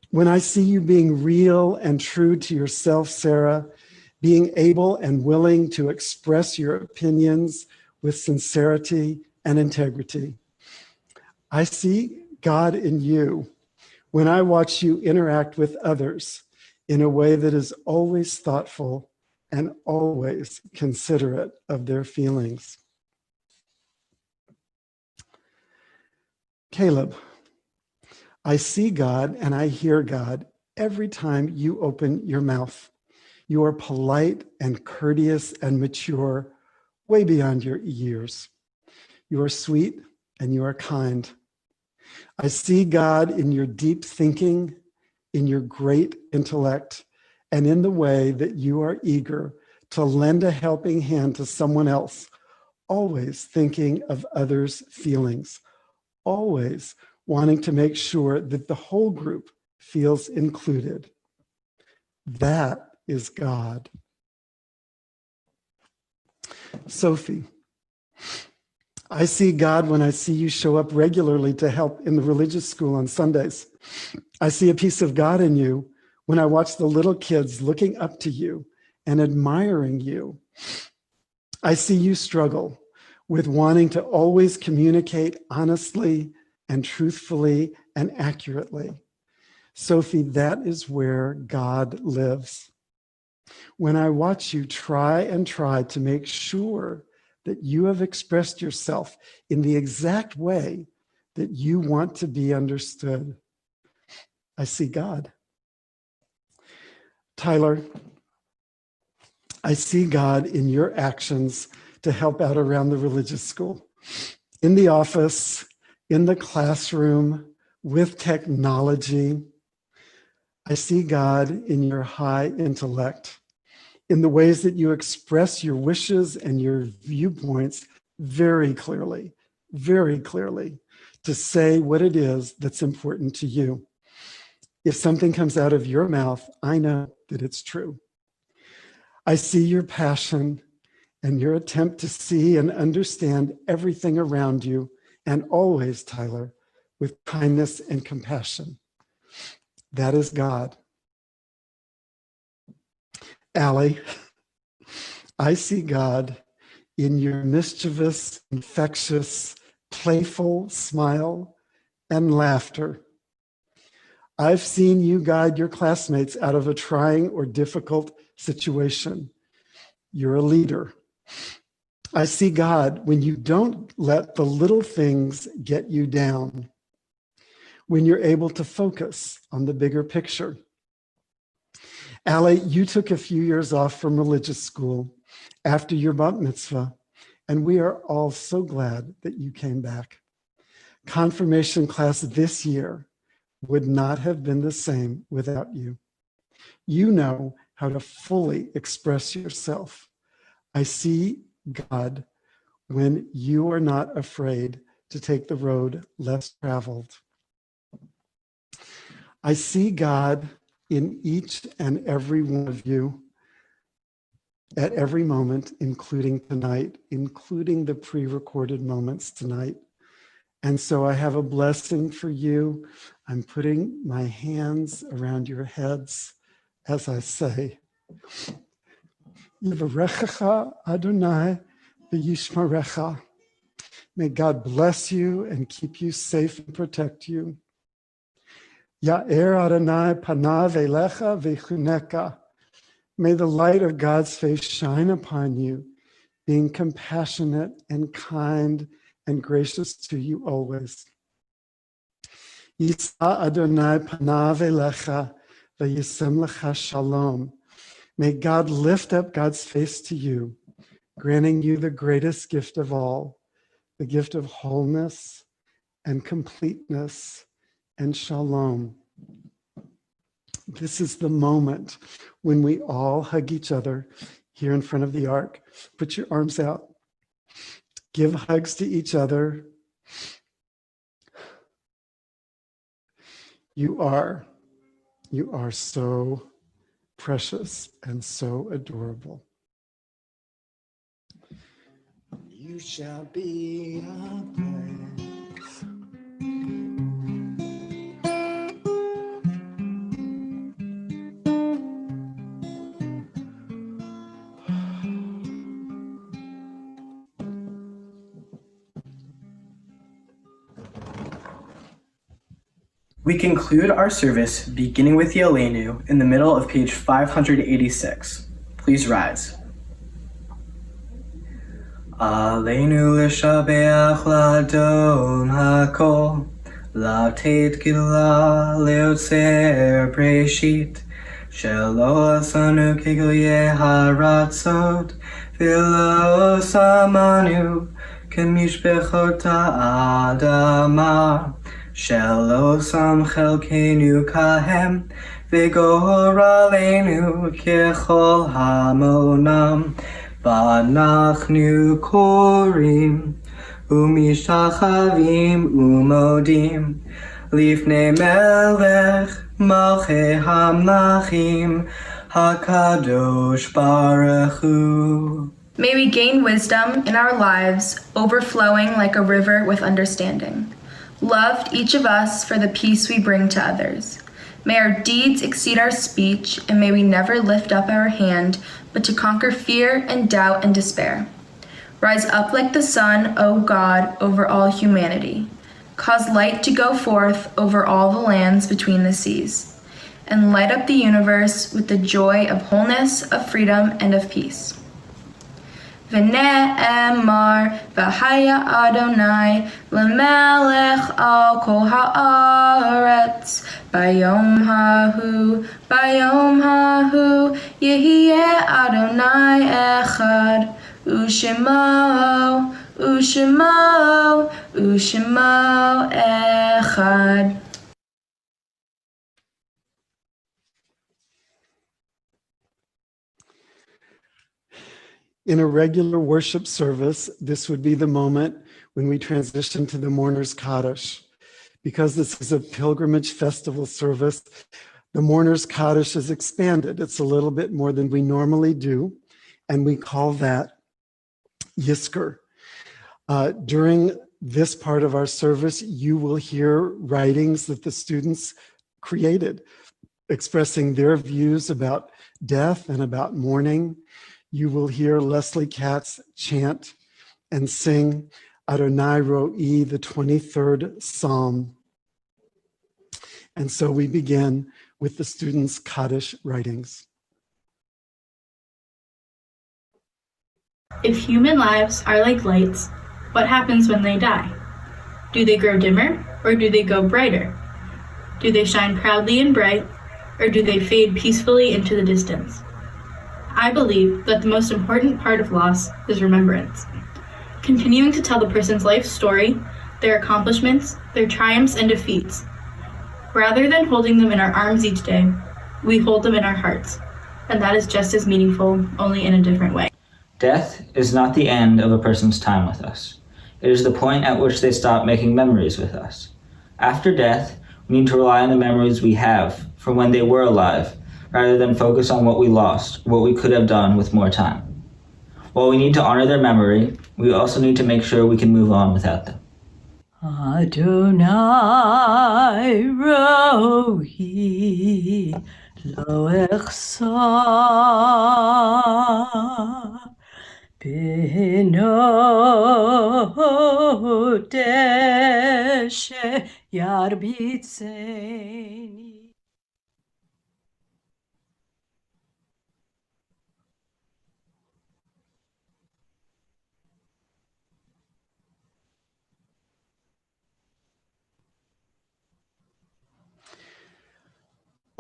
When I see you being real and true to yourself, Sarah, being able and willing to express your opinions with sincerity and integrity, I see God in you when I watch you interact with others in a way that is always thoughtful and always considerate of their feelings. Caleb, I see God and I hear God every time you open your mouth. You are polite and courteous and mature, way beyond your years. You are sweet and you are kind. I see God in your deep thinking, in your great intellect, and in the way that you are eager to lend a helping hand to someone else, always thinking of others' feelings, always wanting to make sure that the whole group feels included. That is God. Sophie, I see God when I see you show up regularly to help in the religious school on Sundays. I see a piece of God in you when I watch the little kids looking up to you and admiring you. I see you struggle with wanting to always communicate honestly and truthfully and accurately. Sophie, that is where God lives. When I watch you try to make sure that you have expressed yourself in the exact way that you want to be understood, I see God. Tyler, I see God in your actions to help out around the religious school, in the office, in the classroom, with technology. I see God in your high intellect, in the ways that you express your wishes and your viewpoints very clearly, to say what it is that's important to you. If something comes out of your mouth, I know that it's true. I see your passion and your attempt to see and understand everything around you, and always, Tyler, with kindness and compassion. That is God. Allie, I see God in your mischievous, infectious, playful smile and laughter. I've seen you guide your classmates out of a trying or difficult situation. You're a leader. I see God when you don't let the little things get you down, when you're able to focus on the bigger picture. Allie, you took a few years off from religious school after your bat mitzvah, and we are all so glad that you came back. Confirmation class this year would not have been the same without you. You know how to fully express yourself. I see God when you are not afraid to take the road less traveled. I see God in each and every one of you at every moment, including tonight, including the pre-recorded moments tonight. And so I have a blessing for you. I'm putting my hands around your heads as I say, Yivarechecha Adonai v'yishmarecha. May God bless you and keep you safe and protect you. Ya'er Adonai panav elecha v'chuneka. May the light of God's face shine upon you, being compassionate and kind and gracious to you always. Yisa Adonai panav elecha v'yisem lecha shalom. May God lift up God's face to you, granting you the greatest gift of all, the gift of wholeness and completeness and shalom. This is the moment when we all hug each other here in front of the ark. Put your arms out. Give hugs to each other. You are so precious and so adorable. You shall be a place. We conclude our service beginning with the Aleinu in the middle of page 586. Please rise. Aleinu l'shabeach l'adon hakol, l'ateit gila leotzer breshit, shelo asanu kegoye haratzot, v'lo samanu kemishbechot ha'adama. Shelo sam chelkenu kahem, v'goralenu kechol hamonam, v'anachnu korim, umishachavim umodim, lifnei melech malchei hamlachim, hakadosh baruch hu. May we gain wisdom in our lives, overflowing like a river with understanding. Loved each of us for the peace we bring to others. May our deeds exceed our speech, and may we never lift up our hand, but to conquer fear and doubt and despair. Rise up like the sun, O God, over all humanity. Cause light to go forth over all the lands between the seas, and light up the universe with the joy of wholeness, of freedom, and of peace. V'ne'emar v'haya Adonai l'melech al kol ha'aretz bayom hahu yehiyeh Adonai echad u'shemo echad. In a regular worship service, this would be the moment when we transition to the Mourner's Kaddish. Because this is a pilgrimage festival service, the Mourner's Kaddish is expanded. It's a little bit more than we normally do, and we call that Yisker. During this part of our service, you will hear writings that the students created, expressing their views about death and about mourning. You will hear Leslie Katz chant and sing Adonai Ro'i, the 23rd Psalm. And so we begin with the students' Kaddish writings. If human lives are like lights, what happens when they die? Do they grow dimmer, or do they go brighter? Do they shine proudly and bright, or do they fade peacefully into the distance? I believe that the most important part of loss is remembrance. Continuing to tell the person's life story, their accomplishments, their triumphs and defeats. Rather than holding them in our arms each day, we hold them in our hearts, and that is just as meaningful, only in a different way. Death is not the end of a person's time with us. It is the point at which they stop making memories with us. After death, we need to rely on the memories we have from when they were alive, rather than focus on what we lost, what we could have done with more time. While we need to honor their memory, we also need to make sure we can move on without them. Adonai rohi lo echsa b'no deshe yarbitzeni.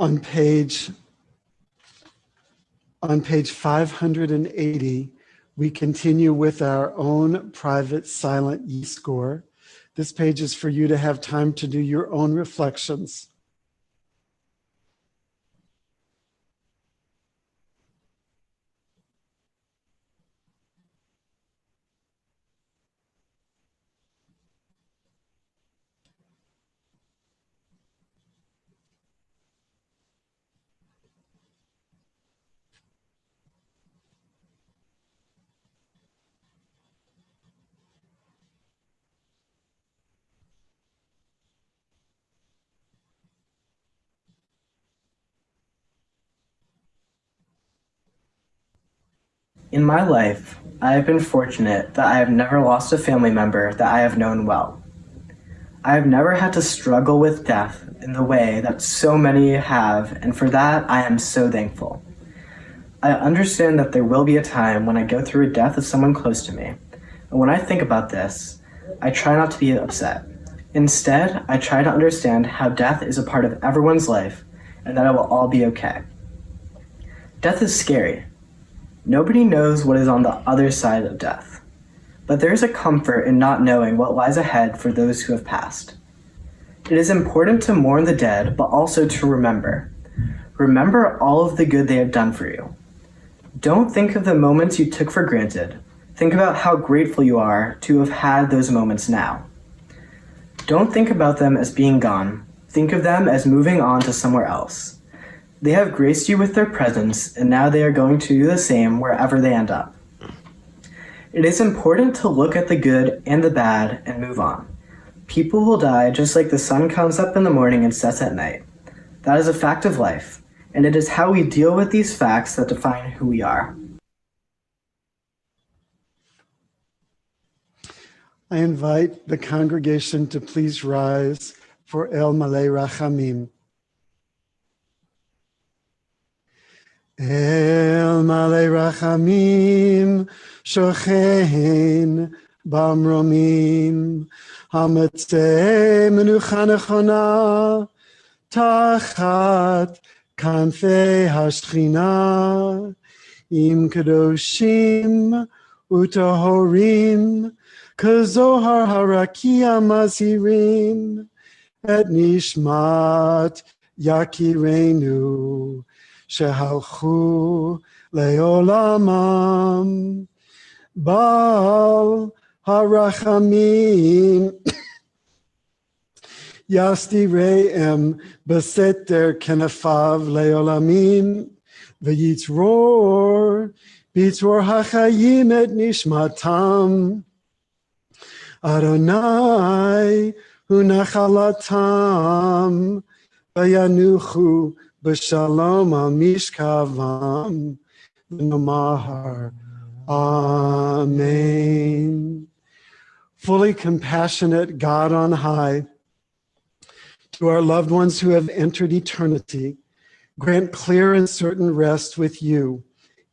On page 580, we continue with our own private silent Yizkor. This page is for you to have time to do your own reflections. In my life, I have been fortunate that I have never lost a family member that I have known well. I have never had to struggle with death in the way that so many have, and for that I am so thankful. I understand that there will be a time when I go through a death of someone close to me, and when I think about this, I try not to be upset. Instead, I try to understand how death is a part of everyone's life and that it will all be okay. Death is scary. Nobody knows what is on the other side of death, but there is a comfort in not knowing what lies ahead for those who have passed. It is important to mourn the dead, but also to remember. Remember all of the good they have done for you. Don't think of the moments you took for granted. Think about how grateful you are to have had those moments now. Don't think about them as being gone. Think of them as moving on to somewhere else. They have graced you with their presence, and now they are going to do the same wherever they end up. It is important to look at the good and the bad and move on. People will die just like the sun comes up in the morning and sets at night. That is a fact of life, and it is how we deal with these facts that define who we are. I invite the congregation to please rise for El Malei Rachamim. El Malei Rachamim, Shochein Bamromim, Hamatzeh Menucha Nechona, Tachat Kanfei Hashchina, Im Kadoshim Utahorim, Kazohar Harakia Mazirim, Et Nishmat Yakirenu, Shehalchu Leolamam, Baal Harachamim, Yasti Re'em Beseter Kenefav Leolamim, V'yitzror Hachayim et Nishmatam, Adonai hu nachalatam, Vayanuchu b'shalom al mishkavam, v'nomar Amen. Fully compassionate God on high, to our loved ones who have entered eternity, grant clear and certain rest with you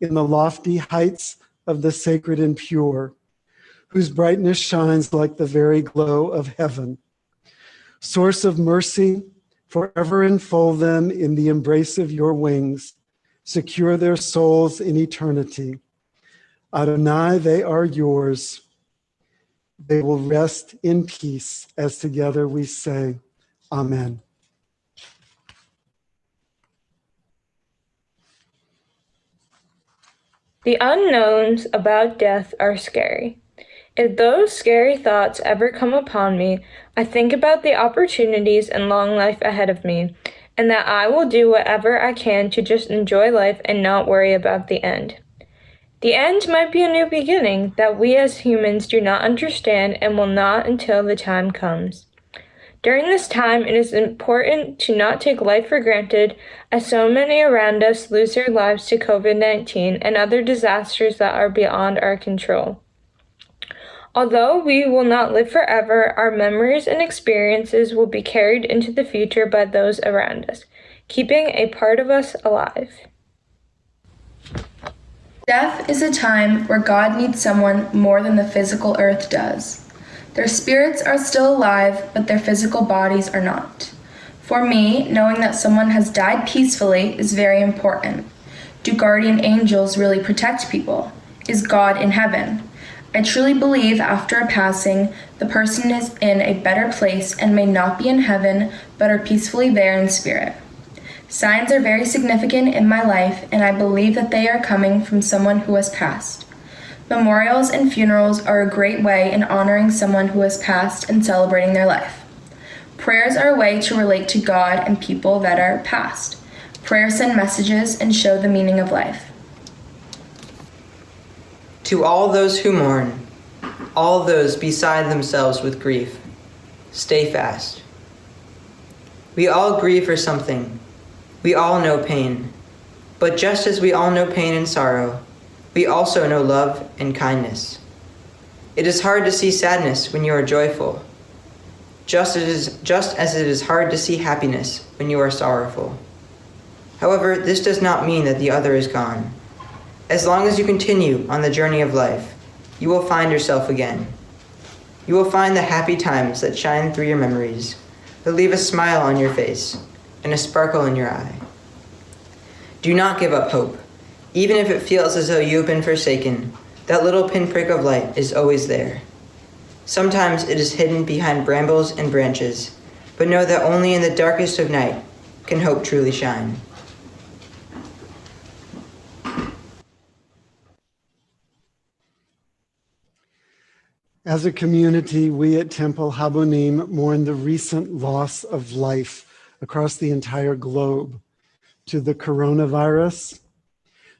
in the lofty heights of the sacred and pure, whose brightness shines like the very glow of heaven. Source of mercy, forever enfold them in the embrace of your wings. Secure their souls in eternity. Adonai, they are yours. They will rest in peace as together we say, Amen. The unknowns about death are scary. If those scary thoughts ever come upon me, I think about the opportunities and long life ahead of me, and that I will do whatever I can to just enjoy life and not worry about the end. The end might be a new beginning that we as humans do not understand and will not until the time comes. During this time, it is important to not take life for granted, as so many around us lose their lives to COVID-19 and other disasters that are beyond our control. Although we will not live forever, our memories and experiences will be carried into the future by those around us, keeping a part of us alive. Death is a time where God needs someone more than the physical earth does. Their spirits are still alive, but their physical bodies are not. For me, knowing that someone has died peacefully is very important. Do guardian angels really protect people? Is God in heaven? I truly believe after a passing, the person is in a better place and may not be in heaven, but are peacefully there in spirit. Signs are very significant in my life, and I believe that they are coming from someone who has passed. Memorials and funerals are a great way in honoring someone who has passed and celebrating their life. Prayers are a way to relate to God and people that are past. Prayers send messages and show the meaning of life. To all those who mourn, all those beside themselves with grief, stay fast. We all grieve for something. We all know pain. But just as we all know pain and sorrow, we also know love and kindness. It is hard to see sadness when you are joyful, just as it is hard to see happiness when you are sorrowful. However, this does not mean that the other is gone. As long as you continue on the journey of life, you will find yourself again. You will find the happy times that shine through your memories, that leave a smile on your face and a sparkle in your eye. Do not give up hope. Even if it feels as though you have been forsaken, that little pinprick of light is always there. Sometimes it is hidden behind brambles and branches, but know that only in the darkest of night can hope truly shine. As a community, we at Temple Habonim mourn the recent loss of life across the entire globe to the coronavirus,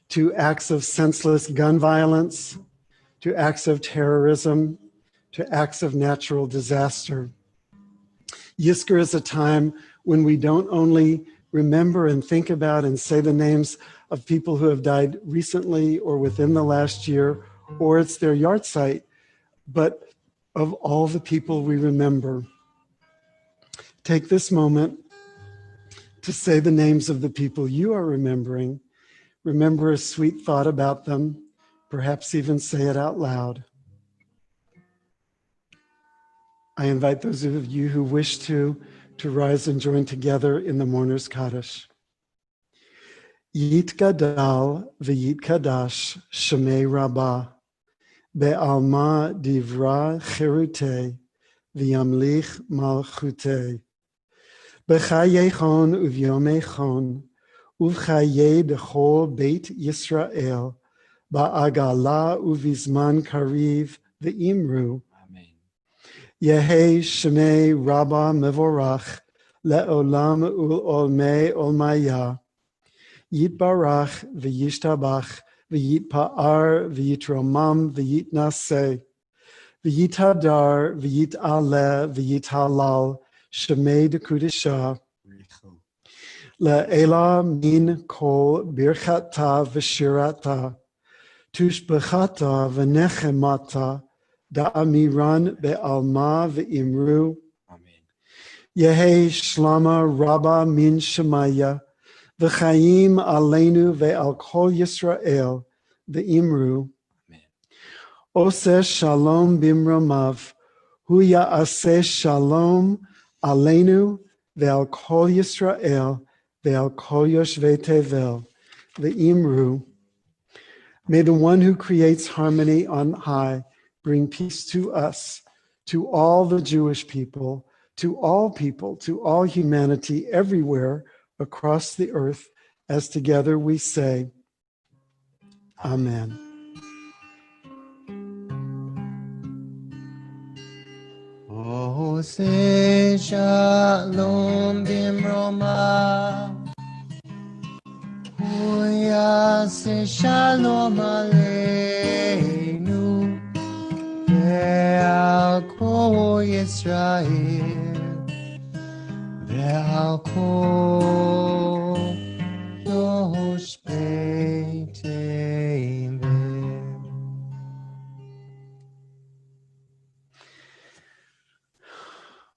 to acts of senseless gun violence, to acts of terrorism, to acts of natural disaster. Yizkor is a time when we don't only remember and think about and say the names of people who have died recently or within the last year, or it's their yahrzeit, but of all the people we remember. Take this moment to say the names of the people you are remembering. Remember a sweet thought about them, perhaps even say it out loud. I invite those of you who wish to rise and join together in the Mourner's Kaddish. Yitgadal v'yitkadash shemei rabbah, be'alma divra cherute v'yamlich malchute, b'chayechon uvyomechon, uvchaye dechol beit Yisrael, ba'agala uvizman kariv v'imru. Yehi Shemei Rabba Mevorach Le'olam Ul'olmei Olmaya Yitbarach V'yishtabach V'yitpa'ar V'yitromam V'yitnaseh V'yitadar V'yit'aleh V'yithalal Shemei Dekudisha Le'ela Min Kol Birchata V'shirata Tushbechata V'nechemata Da'amiran be'alma ve'imru. Yehi shlama rabba min shemaya v'chayim aleinu ve'al kol Yisrael ve'imru. Oseh shalom bimromav hu ya'aseh shalom aleinu ve'al kol Yisrael ve'al kol yoshvei tevel ve'imru. May the one who creates harmony on high bring peace to us, to all the Jewish people, to all humanity everywhere across the earth, as together we say, Amen. Oseh shalom bimroma, hu yaseh shalom aleinu, ve'al kol Yisrael, ve'al kol yoshvei tevel.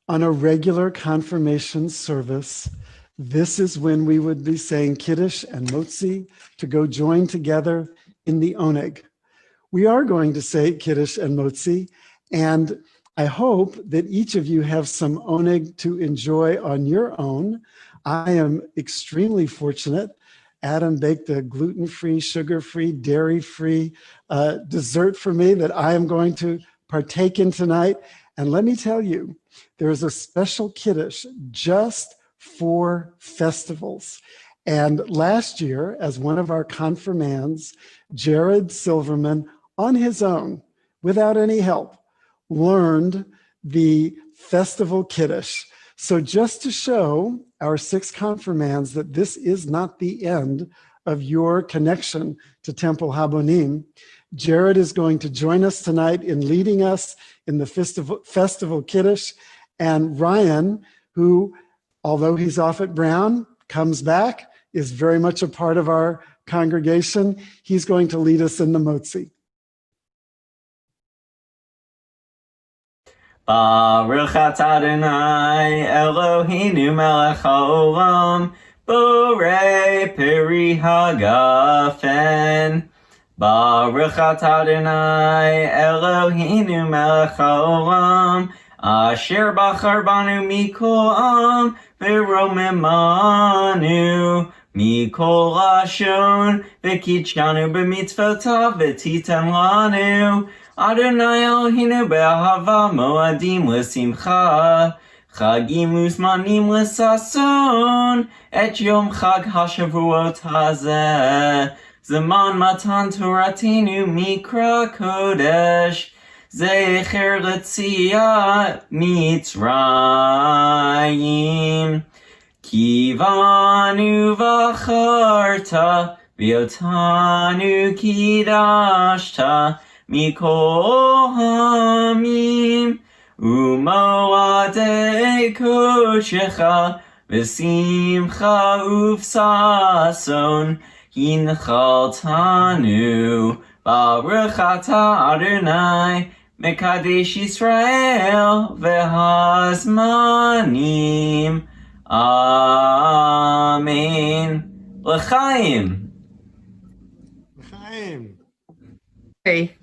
On a regular confirmation service, this is when we would be saying Kiddush and Motzi to go join together in the Oneg. We are going to say Kiddush and Motzi, and I hope that each of you have some Oneg to enjoy on your own. I am extremely fortunate. Adam baked a gluten-free, sugar-free, dairy-free dessert for me that I am going to partake in tonight. And let me tell you, there is a special Kiddush just for festivals. And last year, as one of our confirmands, Jared Silverman, on his own, without any help, learned the festival Kiddush. So just to show our 6 confirmands that this is not the end of your connection to Temple Habonim, Jared is going to join us tonight in leading us in the festival Kiddush. And Ryan, who, although he's off at Brown, comes back, is very much a part of our congregation. He's going to lead us in the Motzi. Baruch atah Adonai Eloheinu melech haolam borei peri hagafen. Baruch atah Adonai Eloheinu melech haolam asher bachar banu mikol am v'romemanu mikol lashon v'kidshanu b'mitzvotav v'titan lanu. Adonai Eloheinu be'ahava moadim l'simcha, chagim uzmanim l'sason, et yom chag hashavuot hazeh, zeman matan Toratinu mikra kodesh, zecher l'tziat Mitzrayim. Kivanu v'acharta, v'yotanu kidashta, Mikol hamim umoadei koshecha v'simcha uvsason hinchaltanu Baruch atah Adonai Mekadesh Yisrael v'hazmanim. Amen. L'chaim. Hey.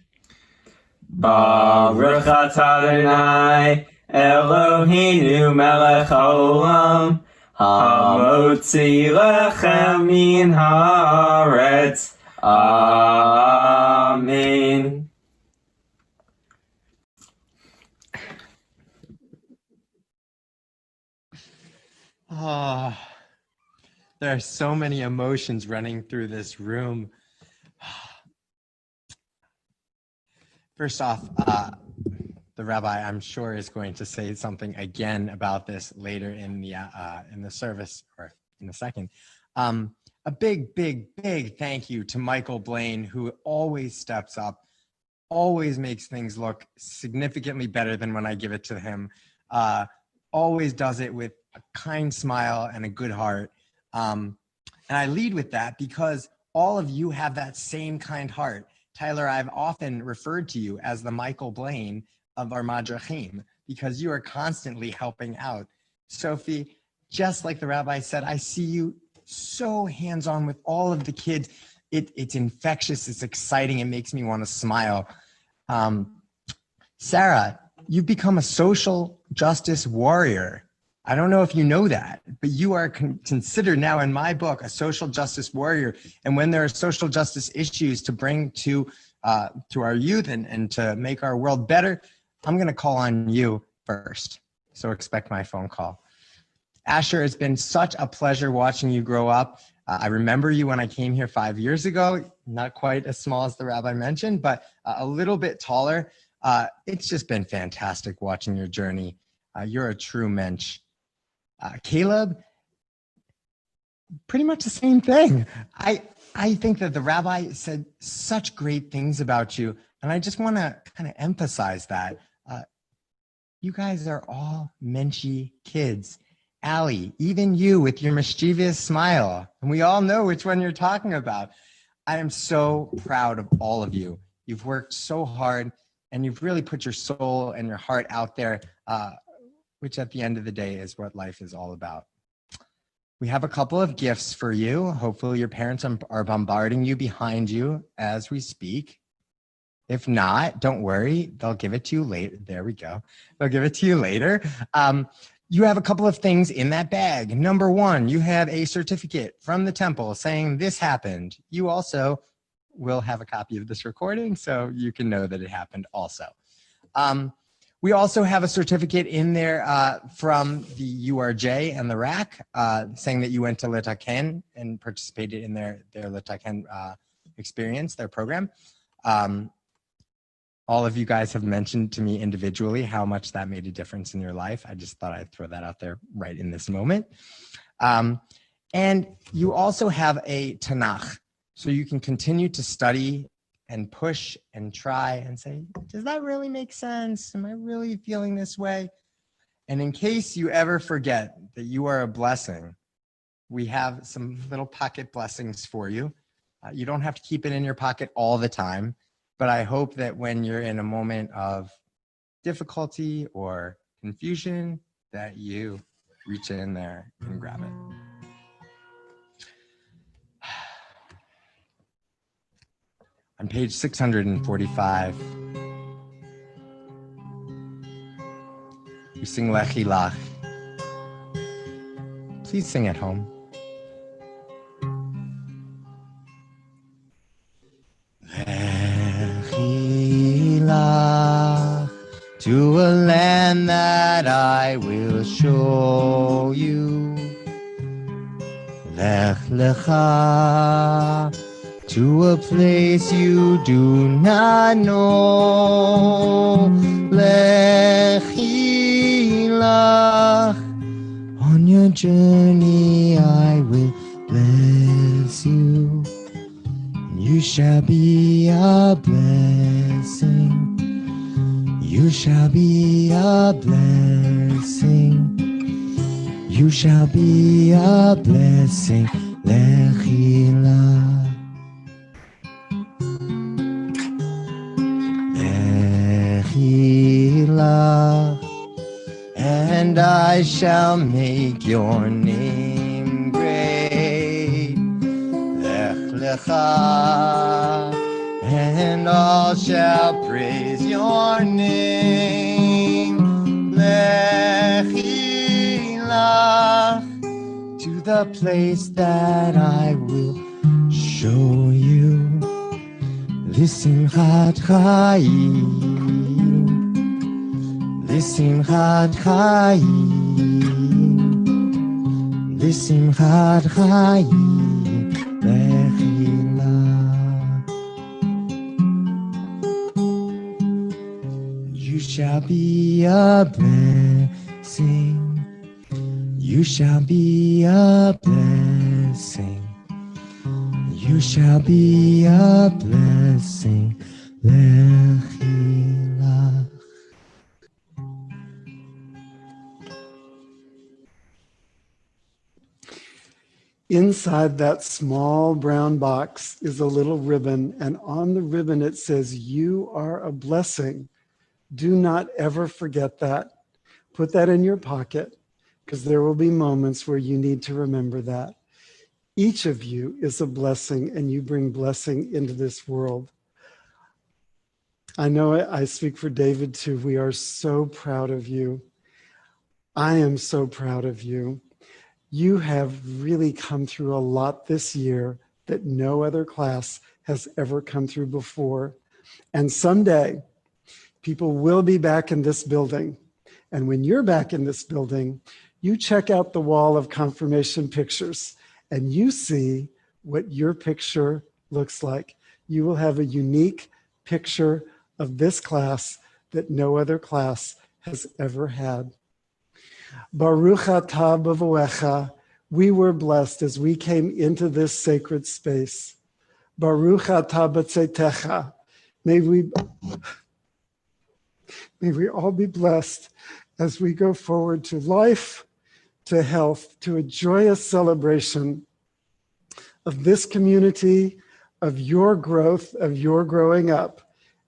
Baruch atah Adonai Eloheinu melech haolam hamotzi lechem min haaretz. Amen. There are so many emotions running through this room. First off, the rabbi, I'm sure, is going to say something again about this later in the service, or in a second. A big thank you to Michael Blaine, who always steps up, always makes things look significantly better than when I give it to him. Always does it with a kind smile and a good heart. And I lead with that because all of you have that same kind heart. Tyler, I've often referred to you as the Michael Blaine of our Madrachim because you are constantly helping out. Sophie, just like the rabbi said, I see you so hands-on with all of the kids. It's infectious, it's exciting, it makes me want to smile. Sarah, you've become a social justice warrior. I don't know if you know that, but you are considered now in my book a social justice warrior. And when there are social justice issues to bring to our youth and to make our world better, I'm going to call on you first. So expect my phone call. Asher, it's been such a pleasure watching you grow up. I remember you when I came here 5 years ago, not quite as small as the rabbi mentioned, but a little bit taller. It's just been fantastic watching your journey. You're a true mensch. Caleb, pretty much the same thing. I think that the rabbi said such great things about you, and I just want to kind of emphasize that. You guys are all menschy kids. Allie, even you with your mischievous smile, and we all know which one you're talking about. I am so proud of all of you. You've worked so hard, and you've really put your soul and your heart out there, which at the end of the day is what life is all about. We have a couple of gifts for you. Hopefully your parents are bombarding you behind you as we speak. If not, don't worry, they'll give it to you later. There we go. They'll give it to you later. You have a couple of things in that bag. Number one, you have a certificate from the temple saying this happened. You also will have a copy of this recording so you can know that it happened also. We also have a certificate in there from the URJ and the RAC saying that you went to Litaken and participated in their Litaken experience, their program. All of you guys have mentioned to me individually how much that made a difference in your life. I just thought I'd throw that out there right in this moment. And you also have a Tanakh, so you can continue to study and push and try and say, does that really make sense? Am I really feeling this way? And in case you ever forget that you are a blessing, we have some little pocket blessings for you. You don't have to keep it in your pocket all the time, but I hope that when you're in a moment of difficulty or confusion, that you reach in there and grab it. On page 645, we sing Lechi Lach. Please sing at home. Lechi Lach, to a land that I will show you. Lech Lecha, to a place you do not know. Lechi Lach, on your journey I will bless you. You shall be a blessing. You shall be a blessing. You shall be a blessing. Lechi Lach. Lechi and I shall make your name great. Lech lecha, and all shall praise your name. Lechi lach, to the place that I will show you. L'simchat chayim, l'simchat chayim, l'simchat chayim, lechila. You shall be a blessing. You shall be a blessing. You shall be a blessing. Lechila. Inside that small brown box is a little ribbon, and on the ribbon it says, "You are a blessing." Do not ever forget that. Put that in your pocket, because there will be moments where you need to remember that. Each of you is a blessing, and you bring blessing into this world. I know I speak for David too. We are so proud of you. I am so proud of you. You have really come through a lot this year that no other class has ever come through before. And someday, people will be back in this building. And when you're back in this building, you check out the wall of confirmation pictures and you see what your picture looks like. You will have a unique picture of this class that no other class has ever had. Baruch atah b'voecha, we were blessed as we came into this sacred space. Baruch atah b'tzetecha, may we all be blessed as we go forward to life, to health, to a joyous celebration of this community, of your growth, of your growing up,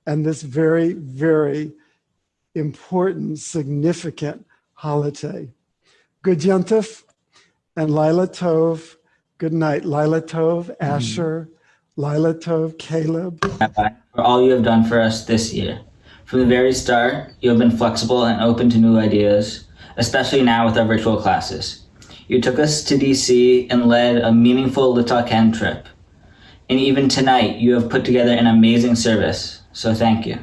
and this very, very important, significant holiday. Good Yontif and Lila Tov. Good night, Lila Tov, Asher, Lila Tov, Caleb. Rabbi, for all you have done for us this year. From the very start, you have been flexible and open to new ideas, especially now with our virtual classes. You took us to DC and led a meaningful Litaken trip. And even tonight, you have put together an amazing service. So thank you.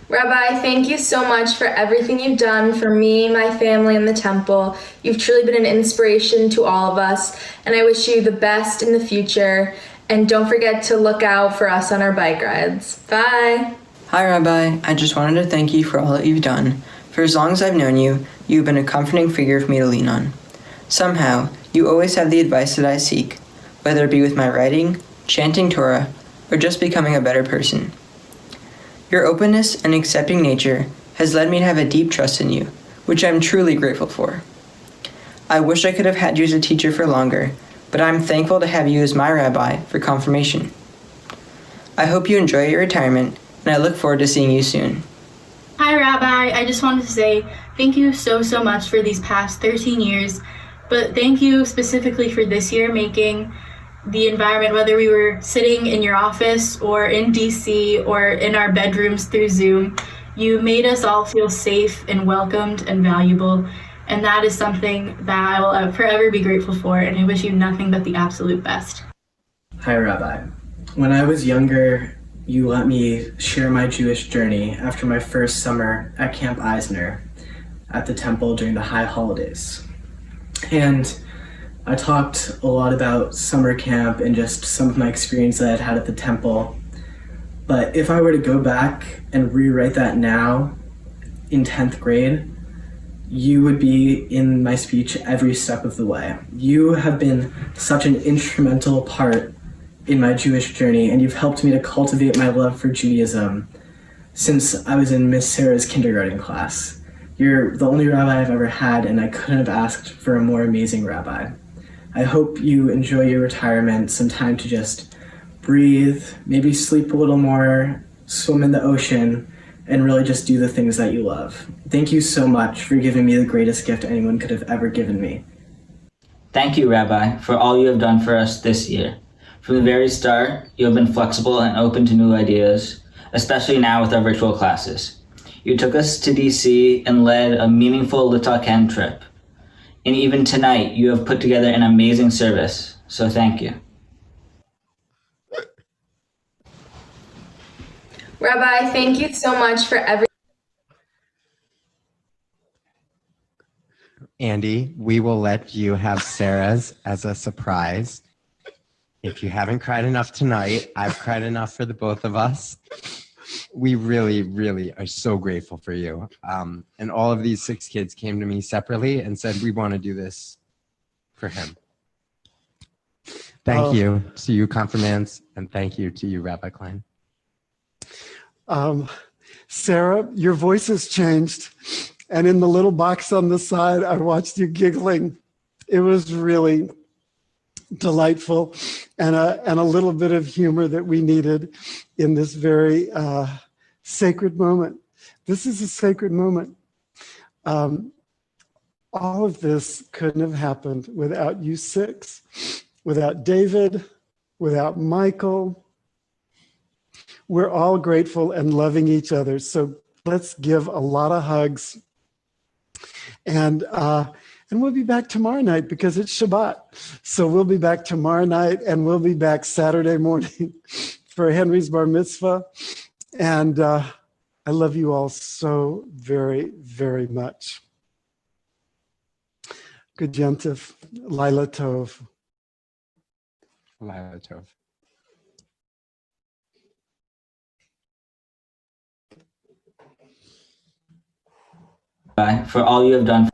Rabbi, thank you so much for everything you've done for me, my family, and the temple. You've truly been an inspiration to all of us, and I wish you the best in the future. And don't forget to look out for us on our bike rides. Bye. Hi, Rabbi. I just wanted to thank you for all that you've done. For as long as I've known you, you've been a comforting figure for me to lean on. Somehow, you always have the advice that I seek, whether it be with my writing, chanting Torah, or just becoming a better person. Your openness and accepting nature has led me to have a deep trust in you, which I'm truly grateful for. I wish I could have had you as a teacher for longer, but I'm thankful to have you as my rabbi for confirmation. I hope you enjoy your retirement, and I look forward to seeing you soon. Hi, Rabbi. I just wanted to say thank you so much for these past 13 years, but thank you specifically for this year making the environment, whether we were sitting in your office or in DC or in our bedrooms through Zoom, you made us all feel safe and welcomed and valuable. And that is something that I will forever be grateful for, and I wish you nothing but the absolute best. Hi, Rabbi. When I was younger, you let me share my Jewish journey after my first summer at Camp Eisner at the temple during the high holidays. And I talked a lot about summer camp and just some of my experience that I'd had at the temple. But if I were to go back and rewrite that now in 10th grade, you would be in my speech every step of the way. You have been such an instrumental part in my Jewish journey, and you've helped me to cultivate my love for Judaism since I was in Miss Sarah's kindergarten class. You're the only rabbi I've ever had, and I couldn't have asked for a more amazing rabbi. I hope you enjoy your retirement, some time to just breathe, maybe sleep a little more, swim in the ocean, and really just do the things that you love. Thank you so much for giving me the greatest gift anyone could have ever given me. Thank you, Rabbi, for all you have done for us this year. From the very start, you have been flexible and open to new ideas, especially now with our virtual classes. You took us to DC and led a meaningful Litaken trip. And even tonight, you have put together an amazing service, so thank you. Rabbi, thank you so much for everything. Andy, we will let you have Sarah's as a surprise. If you haven't cried enough tonight, I've cried enough for the both of us. We really, really are so grateful for you. And all of these 6 kids came to me separately and said, we want to do this for him. Thank you to you, confirmands, and thank you to you, Rabbi Klein. Sarah, your voice has changed. And in the little box on the side, I watched you giggling. It was really delightful and a little bit of humor that we needed in this very sacred moment. This is a sacred moment. All of this couldn't have happened without you 6, without David, without Michael. We're all grateful and loving each other. So let's give a lot of hugs. And we'll be back tomorrow night because it's Shabbat. So we'll be back tomorrow night and we'll be back Saturday morning for Henry's bar mitzvah. And I love you all so very, very much. Good Yontif, Laila Tov. Laila Tov. For all you have done.